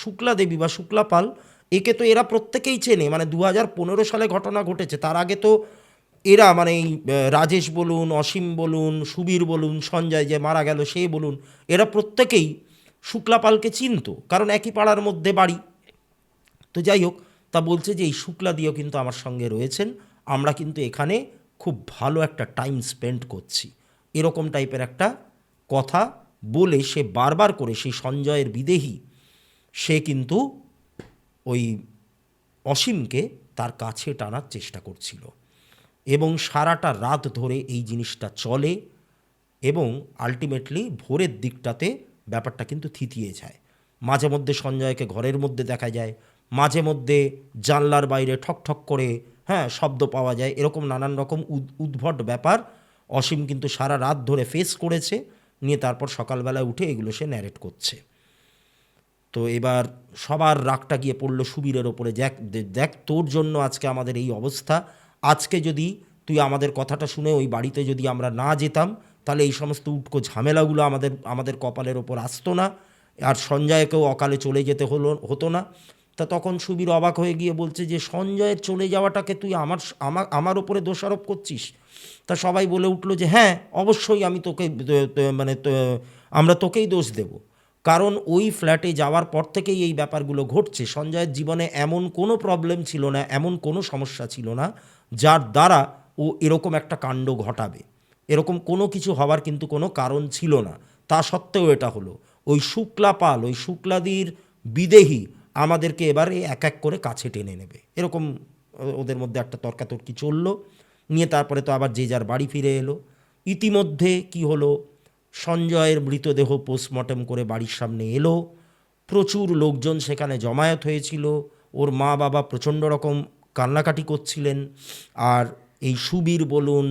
শুক্লা দেবী বা শুক্লা পাল, একে তো এরা প্রত্যেকেই চেনে। মানে 2015 সালে ঘটনা ঘটেছে, তার আগে তো এরা মানে এই রাজেশ বলুন, অসীম বলুন, সুবীর বলুন, সঞ্জয় যে মারা গেল সে বলুন, এরা প্রত্যেকেই শুক্লাপালকে চিনতো, কারণ একই পাড়ার মধ্যে বাড়ি। তো যাই হোক, তা বলছে যে এই শুক্লা দিয়েও কিন্তু আমার সঙ্গে রয়েছেন, আমরা কিন্তু এখানে খুব ভালো একটা টাইম স্পেন্ড করছি, এরকম টাইপের একটা কথা বলে সে বারবার করে সেই সঞ্জয়ের বিদেহী সে কিন্তু ওই অসীমকে তার কাছে টানার চেষ্টা করছিল। এবং সারাটা রাত ধরে এই জিনিসটা চলে এবং আলটিমেটলি ভোরের দিকটাতে ব্যাপারটা কিন্তু থিতিয়ে যায়। মাঝে মধ্যে সঞ্জয়কে ঘরের মধ্যে দেখা যায়, মাঝে মধ্যে জানলার বাইরে ঠক ঠক করে শব্দ পাওয়া যায়, এরকম নানান রকম উদ্ভট ব্যাপার অসীম কিন্তু সারা রাত ধরে ফেস করেছে। নিয়ে তারপর সকালবেলায় উঠে এগুলো সে ন্যারেট করছে। তো এবার সবার রাগটা গিয়ে পড়লো সুবীরের ওপরে। দেখ দেখ, তোর জন্য আজকে আমাদের এই অবস্থা। আজকে যদি তুই আমাদের কথাটা শুনে ওই বাড়িতে যদি আমরা না যেতাম, তাহলে এই সমস্ত উটকো ঝামেলাগুলো আমাদের কপালের ওপর আসতো না, আর সঞ্জয়কেও অকালে চলে যেতে হতো না। তা তখন সুবীর অবাক হয়ে গিয়ে বলছে যে সঞ্জয়ের চলে যাওয়াটাকে তুই আমার ওপরে দোষারোপ করছিস? তা সবাই বলে উঠলো যে হ্যাঁ, অবশ্যই আমি তোকে মানে আমরা তোকেই দোষ দেব, কারণ ওই ফ্ল্যাটে যাওয়ার পর থেকেই এই ব্যাপারগুলো ঘটছে। সঞ্জয়ের জীবনে এমন কোনো প্রবলেম ছিল না, এমন কোনো সমস্যা ছিল না যার দ্বারা ও এরকম একটা কাণ্ড ঘটাবে। এরকম কোনো কিছু হওয়ার কিন্তু কোনো কারণ ছিল না, তা সত্ত্বেও এটা হলো। ওই শুক্লা পাল, ওই শুক্লাদির বিদেহী আমাদেরকে এবারে এক এক করে কাছে টেনে নেবে, এরকম ওদের মধ্যে একটা তর্কাতর্কি চললো। নিয়ে তারপরে তো আবার যে যার বাড়ি ফিরে এলো। ইতিমধ্যে কি হলো, সঞ্জয়ের মৃতদেহ পোস্টমর্টেম করে বাড়ির সামনে এলো। প্রচুর লোকজন সেখানে জমায়েত হয়েছিল। ওর মা বাবা প্রচণ্ড রকম কান্নাকাটি করছিলেন। আর এই সুবীর বলুন,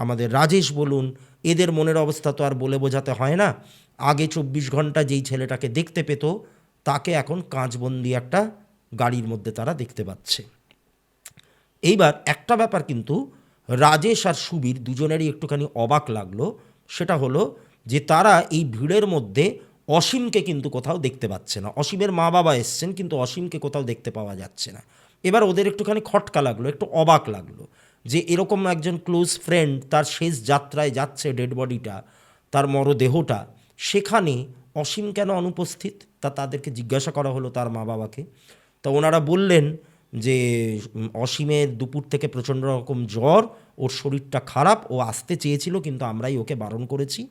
আমাদের রাজেশ বলুন, এদের মনের অবস্থা তো আর বলে বোঝাতে হয় না। আগে 24 ঘন্টা যেই ছেলেটাকে দেখতে পেত, তাকে এখন কাঁচবন্দি একটা গাড়ির মধ্যে তারা দেখতে পাচ্ছে। এইবার একটা ব্যাপার কিন্তু রাজেশ আর সুবীর দুজনেরই একটুখানি অবাক লাগলো। সেটা হলো যে তারা এই ভিড়ের মধ্যে অসীমকে কিন্তু কোথাও দেখতে পাচ্ছে না। অসীমের মা বাবা এসছেন, কিন্তু অসীমকে কোথাও দেখতে পাওয়া যাচ্ছে না। এবার ওদের একটুখানি খটকা লাগলো, একটু অবাক লাগলো যে এরকম একজন ক্লোজ ফ্রেন্ড তার শেষ যাত্রায় যাচ্ছে, ডেড বডিটা, তার মরদেহটা, সেখানে অসীম কেন অনুপস্থিত? তাদেরকে জিজ্ঞাসা করা হলো তার মা বাবাকে। তা ওনারা বললেন যে অসীমের দুপুর থেকে প্রচণ্ড রকম জ্বর, ওর শরীরটা খারাপ, ও আসতে চেয়েছিল কিন্তু আমরাই ওকে বারণ করেছি।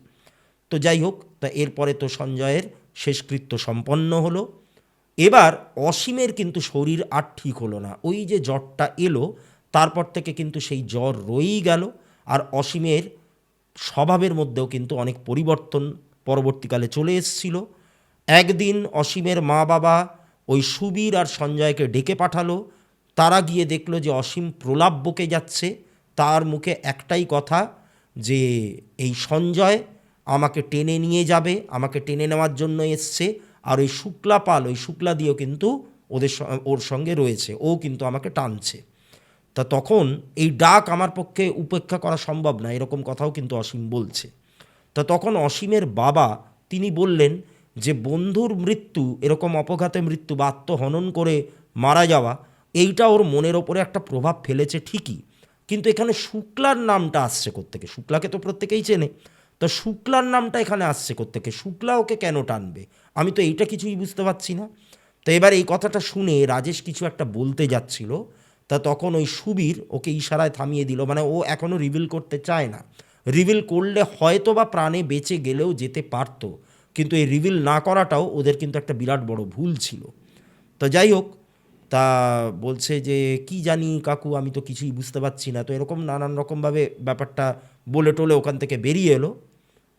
তো যাই হোক, তা এরপরে তো সঞ্জয়ের শেষকৃত্য সম্পন্ন হলো। এবার অসীমের কিন্তু শরীর আর ঠিক হলো না। ওই যে জ্বরটা এলো, তারপর থেকে কিন্তু সেই জ্বর রয়েই গেল। আর অসীমের স্বভাবের মধ্যেও কিন্তু অনেক পরিবর্তন পরবর্তীকালে চলে এসেছিল। একদিন অসীমের মা বাবা ওই সুবীর আর সঞ্জয়কে ডেকে পাঠালো। তারা গিয়ে দেখলো যে অসীম প্রলাপ বকে যাচ্ছে। তার মুখে একটাই কথা, যে এই সঞ্জয় আমাকে টেনে নিয়ে যাবে, আমাকে টেনে নেওয়ার জন্য এসছে, আর ওই শুক্লা পাল, ওই শুক্লা দিয়েও কিন্তু ওর সঙ্গে রয়েছে, ও কিন্তু আমাকে টানছে। তা তখন এই ডাক আমার পক্ষে উপেক্ষা করা সম্ভব না, এরকম কথাও কিন্তু অসীম বলছে। তা তখন অসীমের বাবা তিনি বললেন যে বন্ধুর মৃত্যু, এরকম অপঘাতে মৃত্যু বা আত্মহনন করে মারা যাওয়া, এইটা ওর মনের ওপরে একটা প্রভাব ফেলেছে ঠিকই, কিন্তু এখানে শুক্লার নামটা আসছে কোত্থেকে? শুক্লাকে তো প্রত্যেকেই চেনে, তো শুক্লার নামটা এখানে আসছে কোত্থেকে? শুক্লা ওকে কেন টানবে? আমি তো এইটা কিছুই বুঝতে পারছি না। তো এবার এই কথাটা শুনে রাজেশ কিছু একটা বলতে যাচ্ছিল, তা তখন ওই সুবীর ওকে ইশারায় থামিয়ে দিল। মানে ও এখনও রিভিল করতে চায় না। রিভিল করলে হয়তো বা প্রাণে বেঁচে গেলেও যেতে পারত, কিন্তু এই রিভিল না করাটাও ওদের কিন্তু একটা বিরাট বড় ভুল ছিল। তো যাই হোক, তা বলছে যে কি জানি কাকু, আমি তো কিছুই বুঝতে পারছি না। তো এরকম নানান রকমভাবে ব্যাপারটা বলে টোলে ওখান থেকে বেরিয়ে এলো।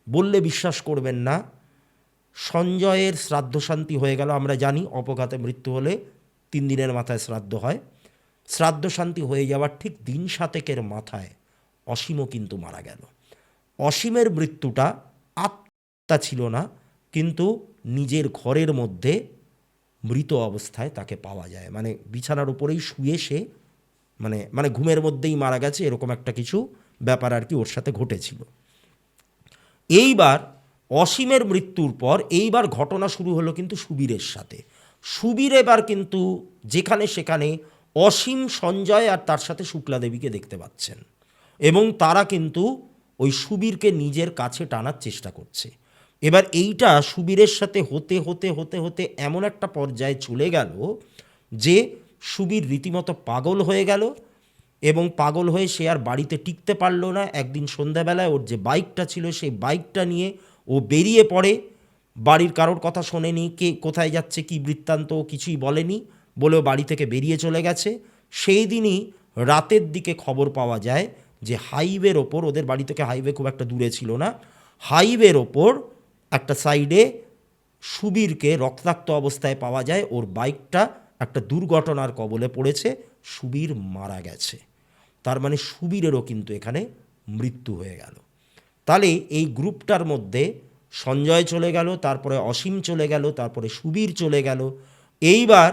বললে বিশ্বাস করবেন না, সঞ্জয়ের শ্রাদ্ধ শান্তি হয়ে গেল। আমরা জানি অপঘাতে মৃত্যু হলে 3 দিনের মাথায় শ্রাদ্ধ হয়। শ্রাদ্ধ শান্তি হয়ে যাওয়ার ঠিক দিন সাতেকের মাথায় অসীমও কিন্তু মারা গেল। অসীমের মৃত্যুটা আত্মা ছিল না, কিন্তু নিজের ঘরের মধ্যে মৃত অবস্থায় তাকে পাওয়া যায়, মানে বিছানার উপরেই শুয়ে সে মানে মানে ঘুমের মধ্যেই মারা গেছে, এরকম একটা কিছু ব্যাপার আর কি ওর সাথে ঘটেছিল। এইবার অসীমের মৃত্যুর পর এইবার ঘটনা শুরু হলো কিন্তু সুবীরের সাথে। সুবীর এবার কিন্তু যেখানে সেখানে অসীম, সঞ্জয় আর তার সাথে শুক্লা দেবীকে দেখতে পাচ্ছেন, এবং তারা কিন্তু ওই সুবীরকে নিজের কাছে টানার চেষ্টা করছে। এবার এইটা সুবীরের সাথে হতে হতে হতে হতে এমন একটা পর্যায়ে চলে গেল যে সুবীর রীতিমতো পাগল হয়ে গেল, এবং পাগল হয়ে সে আর বাড়িতে টিকতে পারলো না। একদিন সন্ধ্যাবেলায় ওর যে বাইকটা ছিল সেই বাইকটা নিয়ে ও বেরিয়ে পড়ে। বাড়ির কারোর কথা শোনেনি, কে কোথায় যাচ্ছে কী বৃত্তান্ত কিছুই বলেনি, বলেও বাড়ি থেকে বেরিয়ে চলে গেছে। সেই দিনই রাতের দিকে খবর পাওয়া যায় যে হাইওয়ের ওপর, ওদের বাড়ি থেকে হাইওয়ে খুব একটা দূরে ছিল না, হাইওয়ের ওপর একটা সাইডে সুবীরকে রক্তাক্ত অবস্থায় পাওয়া যায়। ওর বাইকটা একটা দুর্ঘটনার কবলে পড়েছে, সুবীর মারা গেছে। তার মানে সুবীরেরও কিন্তু এখানে মৃত্যু হয়ে গেল। তাহলে এই গ্রুপটার মধ্যে সঞ্জয় চলে গেল, তারপরে অসীম চলে গেল, তারপরে সুবীর চলে গেল। এইবার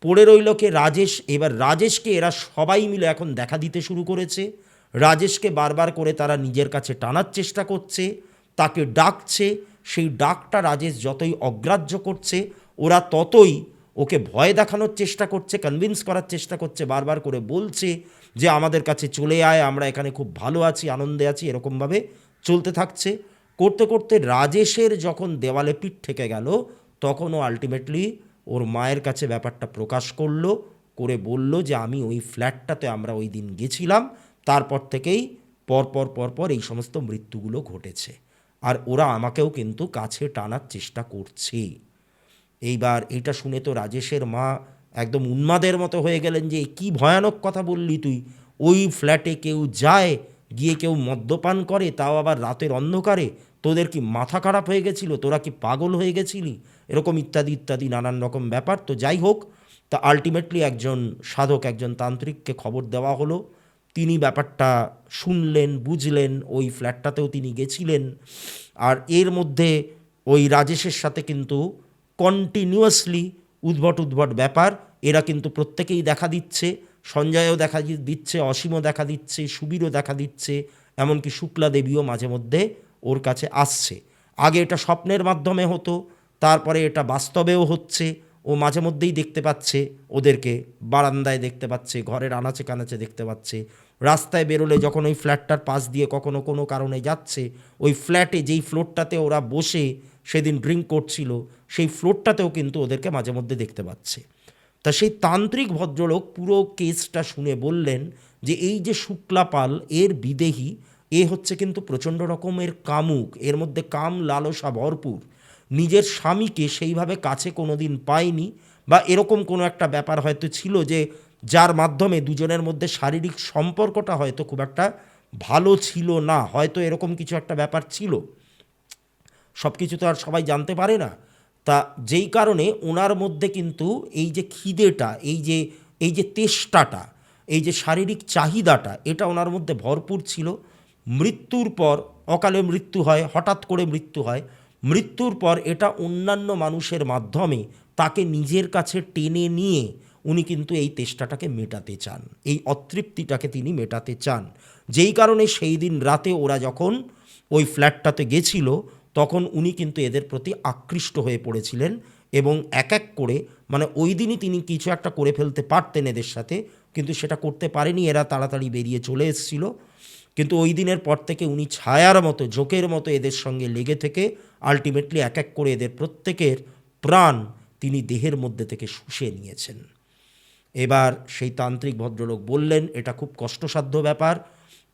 পড়ে রইল কে? রাজেশ। এবার রাজেশকে এরা সবাই মিলে এখন দেখা দিতে শুরু করেছে। রাজেশকে বারবার করে তারা নিজের কাছে টানার চেষ্টা করছে, তাকে ডাকছে। সেই ডাকটা রাজেশ যতই অগ্রাহ্য করছে, ওরা ততই ওকে ভয় দেখানোর চেষ্টা করছে, কনভিন্স করার চেষ্টা করছে, বারবার করে বলছে যে আমাদের কাছে চলে আয়, আমরা এখানে খুব ভালো আছি, আনন্দে আছি, এরকমভাবে চলতে থাকছে। করতে করতে রাজেশের যখন দেওয়ালে পিঠ ঠেকে গেল, তখন ও আলটিমেটলি ওর মায়ের কাছে ব্যাপারটা প্রকাশ করলো, করে বলল যে আমি ওই ফ্ল্যাটটাতে আমরা ওই দিন গেছিলাম, তারপর থেকেই পরপর পরপর এই সমস্ত মৃত্যুগুলো ঘটেছে, আর ওরা আমাকেও কিন্তু কাছে টানার চেষ্টা করছে। এইবার এইটা শুনে তো রাজেশের মা একদম উন্মাদের মতো হয়ে গেলেন যে কী ভয়ানক কথা বললি তুই, ওই ফ্ল্যাটে কেউ যায়, গিয়ে কেউ মদ্যপান করে, তাও আবার রাতের অন্ধকারে, তোদের কি মাথা খারাপ হয়ে গেছিল, তোরা কি পাগল হয়ে গেছিলি, এরকম ইত্যাদি ইত্যাদি নানান রকম ব্যাপার। তো যাই হোক, তা আলটিমেটলি একজন সাধক, একজন তান্ত্রিককে খবর দেওয়া হলো। তিনি ব্যাপারটা শুনলেন, বুঝলেন, ওই ফ্ল্যাটটাতেও তিনি গেছিলেন। আর এর মধ্যে ওই রাজেশের সাথে কিন্তু কন্টিনিউয়াসলি উদ্ভট উদ্ভট ব্যাপার এরা কিন্তু প্রত্যেকেই দেখা দিচ্ছে। সঞ্জয়ও দেখা দিচ্ছে, অসীমও দেখা দিচ্ছে, সুবীরও দেখা দিচ্ছে, এমনকি শুক্লা দেবীও মাঝে মধ্যে ওর কাছে আসছে। আগে এটা স্বপ্নের মাধ্যমে হতো, তারপরে এটা বাস্তবেও হচ্ছে। ও মাঝে মধ্যেই দেখতে পাচ্ছে ওদেরকে, বারান্দায় দেখতে পাচ্ছে, ঘরের আনাচে কানাচে দেখতে পাচ্ছে। রাস্তায় বেরোলে যখন ওই ফ্ল্যাটটার পাশ দিয়ে কখনো কোনো কারণে যাচ্ছে, ওই ফ্ল্যাটে যেই ফ্লোরটাতে ওরা বসে সেদিন ড্রিঙ্ক করছিল, সেই ফ্লোরটাতেও কিন্তু ওদেরকে মাঝে মধ্যে দেখতে পাচ্ছে। তা সেই তান্ত্রিক ভদ্রলোক পুরো কেসটা শুনে বললেন যে এই যে শুক্লা পাল, এর বিদেহী, এ হচ্ছে কিন্তু প্রচণ্ড রকমের কামুক, এর মধ্যে কাম লালসা ভরপুর। নিজের স্বামীকে সেইভাবে কাছে কোনো দিন পায়নি, বা এরকম কোনো একটা ব্যাপার হয়তো ছিল যে যার মাধ্যমে দুজনের মধ্যে শারীরিক সম্পর্কটা হয়তো খুব একটা ভালো ছিল না, হয়তো এরকম কিছু একটা ব্যাপার ছিল। সব কিছু তো আর সবাই জানতে পারে না। তা যেই কারণে ওনার মধ্যে কিন্তু এই যে খিদেটা, এই যে তেষ্টাটা, এই যে শারীরিক চাহিদাটা, এটা ওনার মধ্যে ভরপুর ছিল। মৃত্যুর পর, অকালে মৃত্যু হয়, হঠাৎ করে মৃত্যু হয়, মৃত্যুর পর এটা অন্যান্য মানুষের মাধ্যমে তাকে নিজের কাছে টেনে নিয়ে উনি কিন্তু এই তেষ্টাটাকে মেটাতে চান, এই অতৃপ্তিটাকে তিনি মেটাতে চান। যেই কারণে সেই দিন রাতে ওরা যখন ওই ফ্ল্যাটটাতে গেছিল, তখন উনি কিন্তু এদের প্রতি আকৃষ্ট হয়ে পড়েছিলেন, এবং এক এক করে, মানে ওই দিনই তিনি কিছু একটা করে ফেলতে পারতেন এদের সাথে, কিন্তু সেটা করতে পারেনি, এরা তাড়াতাড়ি বেরিয়ে চলে এসেছিল। কিন্তু ওই দিনের পর থেকে উনি ছায়ার মতো, জোকের মতো এদের সঙ্গে লেগে থেকে আলটিমেটলি এক এক করে এদের প্রত্যেকের প্রাণ তিনি দেহের মধ্যে থেকে শুষে নিয়েছেন। এবার সেই তান্ত্রিক ভদ্রলোক বললেন এটা খুব কষ্টসাধ্য ব্যাপার,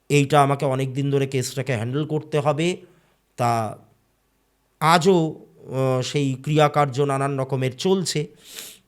এইটা আমাকে অনেক দিন ধরে কেসটাকে হ্যান্ডেল করতে হবে। তা আজও সেই ক্রিয়াকার্য নানান রকমের চলছে।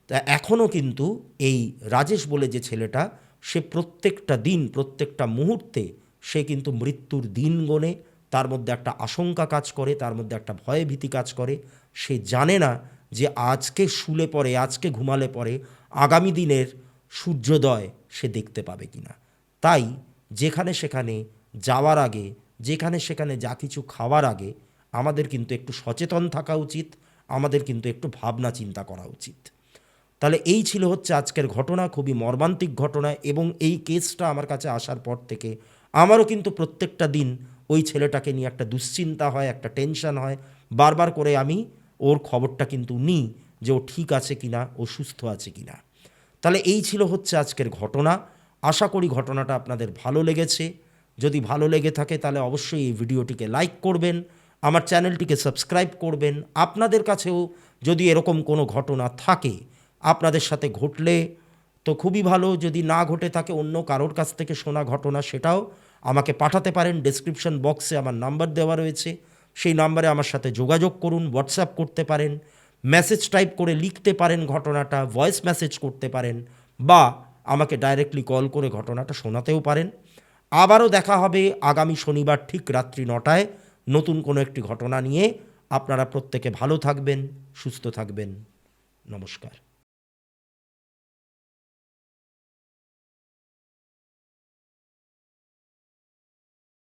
তা এখনও কিন্তু এই রাজেশ বলে যে ছেলেটা, সে প্রত্যেকটা দিন প্রত্যেকটা মুহূর্তে সে কিন্তু মৃত্যুর দিন গোনে, তার মধ্যে একটা আশঙ্কা কাজ করে, তার মধ্যে একটা ভয় ভীতি কাজ করে। সে জানে না যে আজকে শুলে পরে, আজকে ঘুমালে পরে আগামী দিনের সূর্যোদয় সে দেখতে পাবে কিনা। তাই যেখানে সেখানে যাওয়ার আগে, যেখানে সেখানে যা কিছু খাওয়ার আগে আমাদের কিন্তু একটু সচেতন থাকা উচিত, আমাদের কিন্তু একটু ভাবনা চিন্তা করা উচিত। তাহলে এই ছিল হচ্ছে আজকের ঘটনা, খুবই মর্মান্তিক ঘটনা। এবং এই কেসটা আমার কাছে আসার পর থেকে আমারও কিন্তু প্রত্যেকটা দিন ওই ছেলেটাকে নিয়ে একটা দুশ্চিন্তা হয়, একটা টেনশন হয়। বারবার করে আমি ওর খবরটা কিন্তু নিই যে ও ঠিক আছে কিনা, ও সুস্থ আছে কিনা। তাহলে এই ছিল হচ্ছে আজকের ঘটনা। আশা করি ঘটনাটা আপনাদের ভালো লেগেছে। যদি ভালো লেগে থাকে তাহলে অবশ্যই এই ভিডিওটিকে লাইক করবেন, আমার চ্যানেলটিকে সাবস্ক্রাইব করবেন। আপনাদের কাছেও যদি এরকম কোনো ঘটনা থাকে, আপনাদের সাথে ঘটলে তো খুবই ভালো, যদি না ঘটে থাকে অন্য কারোর কাছ থেকে শোনা ঘটনা, সেটাও আমাকে পাঠাতে পারেন। ডেসক্রিপশন বক্সে আমার নাম্বার দেওয়া রয়েছে, সেই নাম্বারে আমার সাথে যোগাযোগ করুন, হোয়াটসঅ্যাপ করতে পারেন, মেসেজ টাইপ করে লিখতে পারেন, ঘটনাটা ভয়েস মেসেজ করতে পারেন, বা আমাকে ডাইরেক্টলি কল করে ঘটনাটা শোনাতেও পারেন। আবারও দেখা হবে আগামী শনিবার ঠিক রাত্রি 9টায় নতুন কোনো একটি ঘটনা নিয়ে। আপনারা প্রত্যেকে ভালো থাকবেন, সুস্থ থাকবেন। নমস্কার।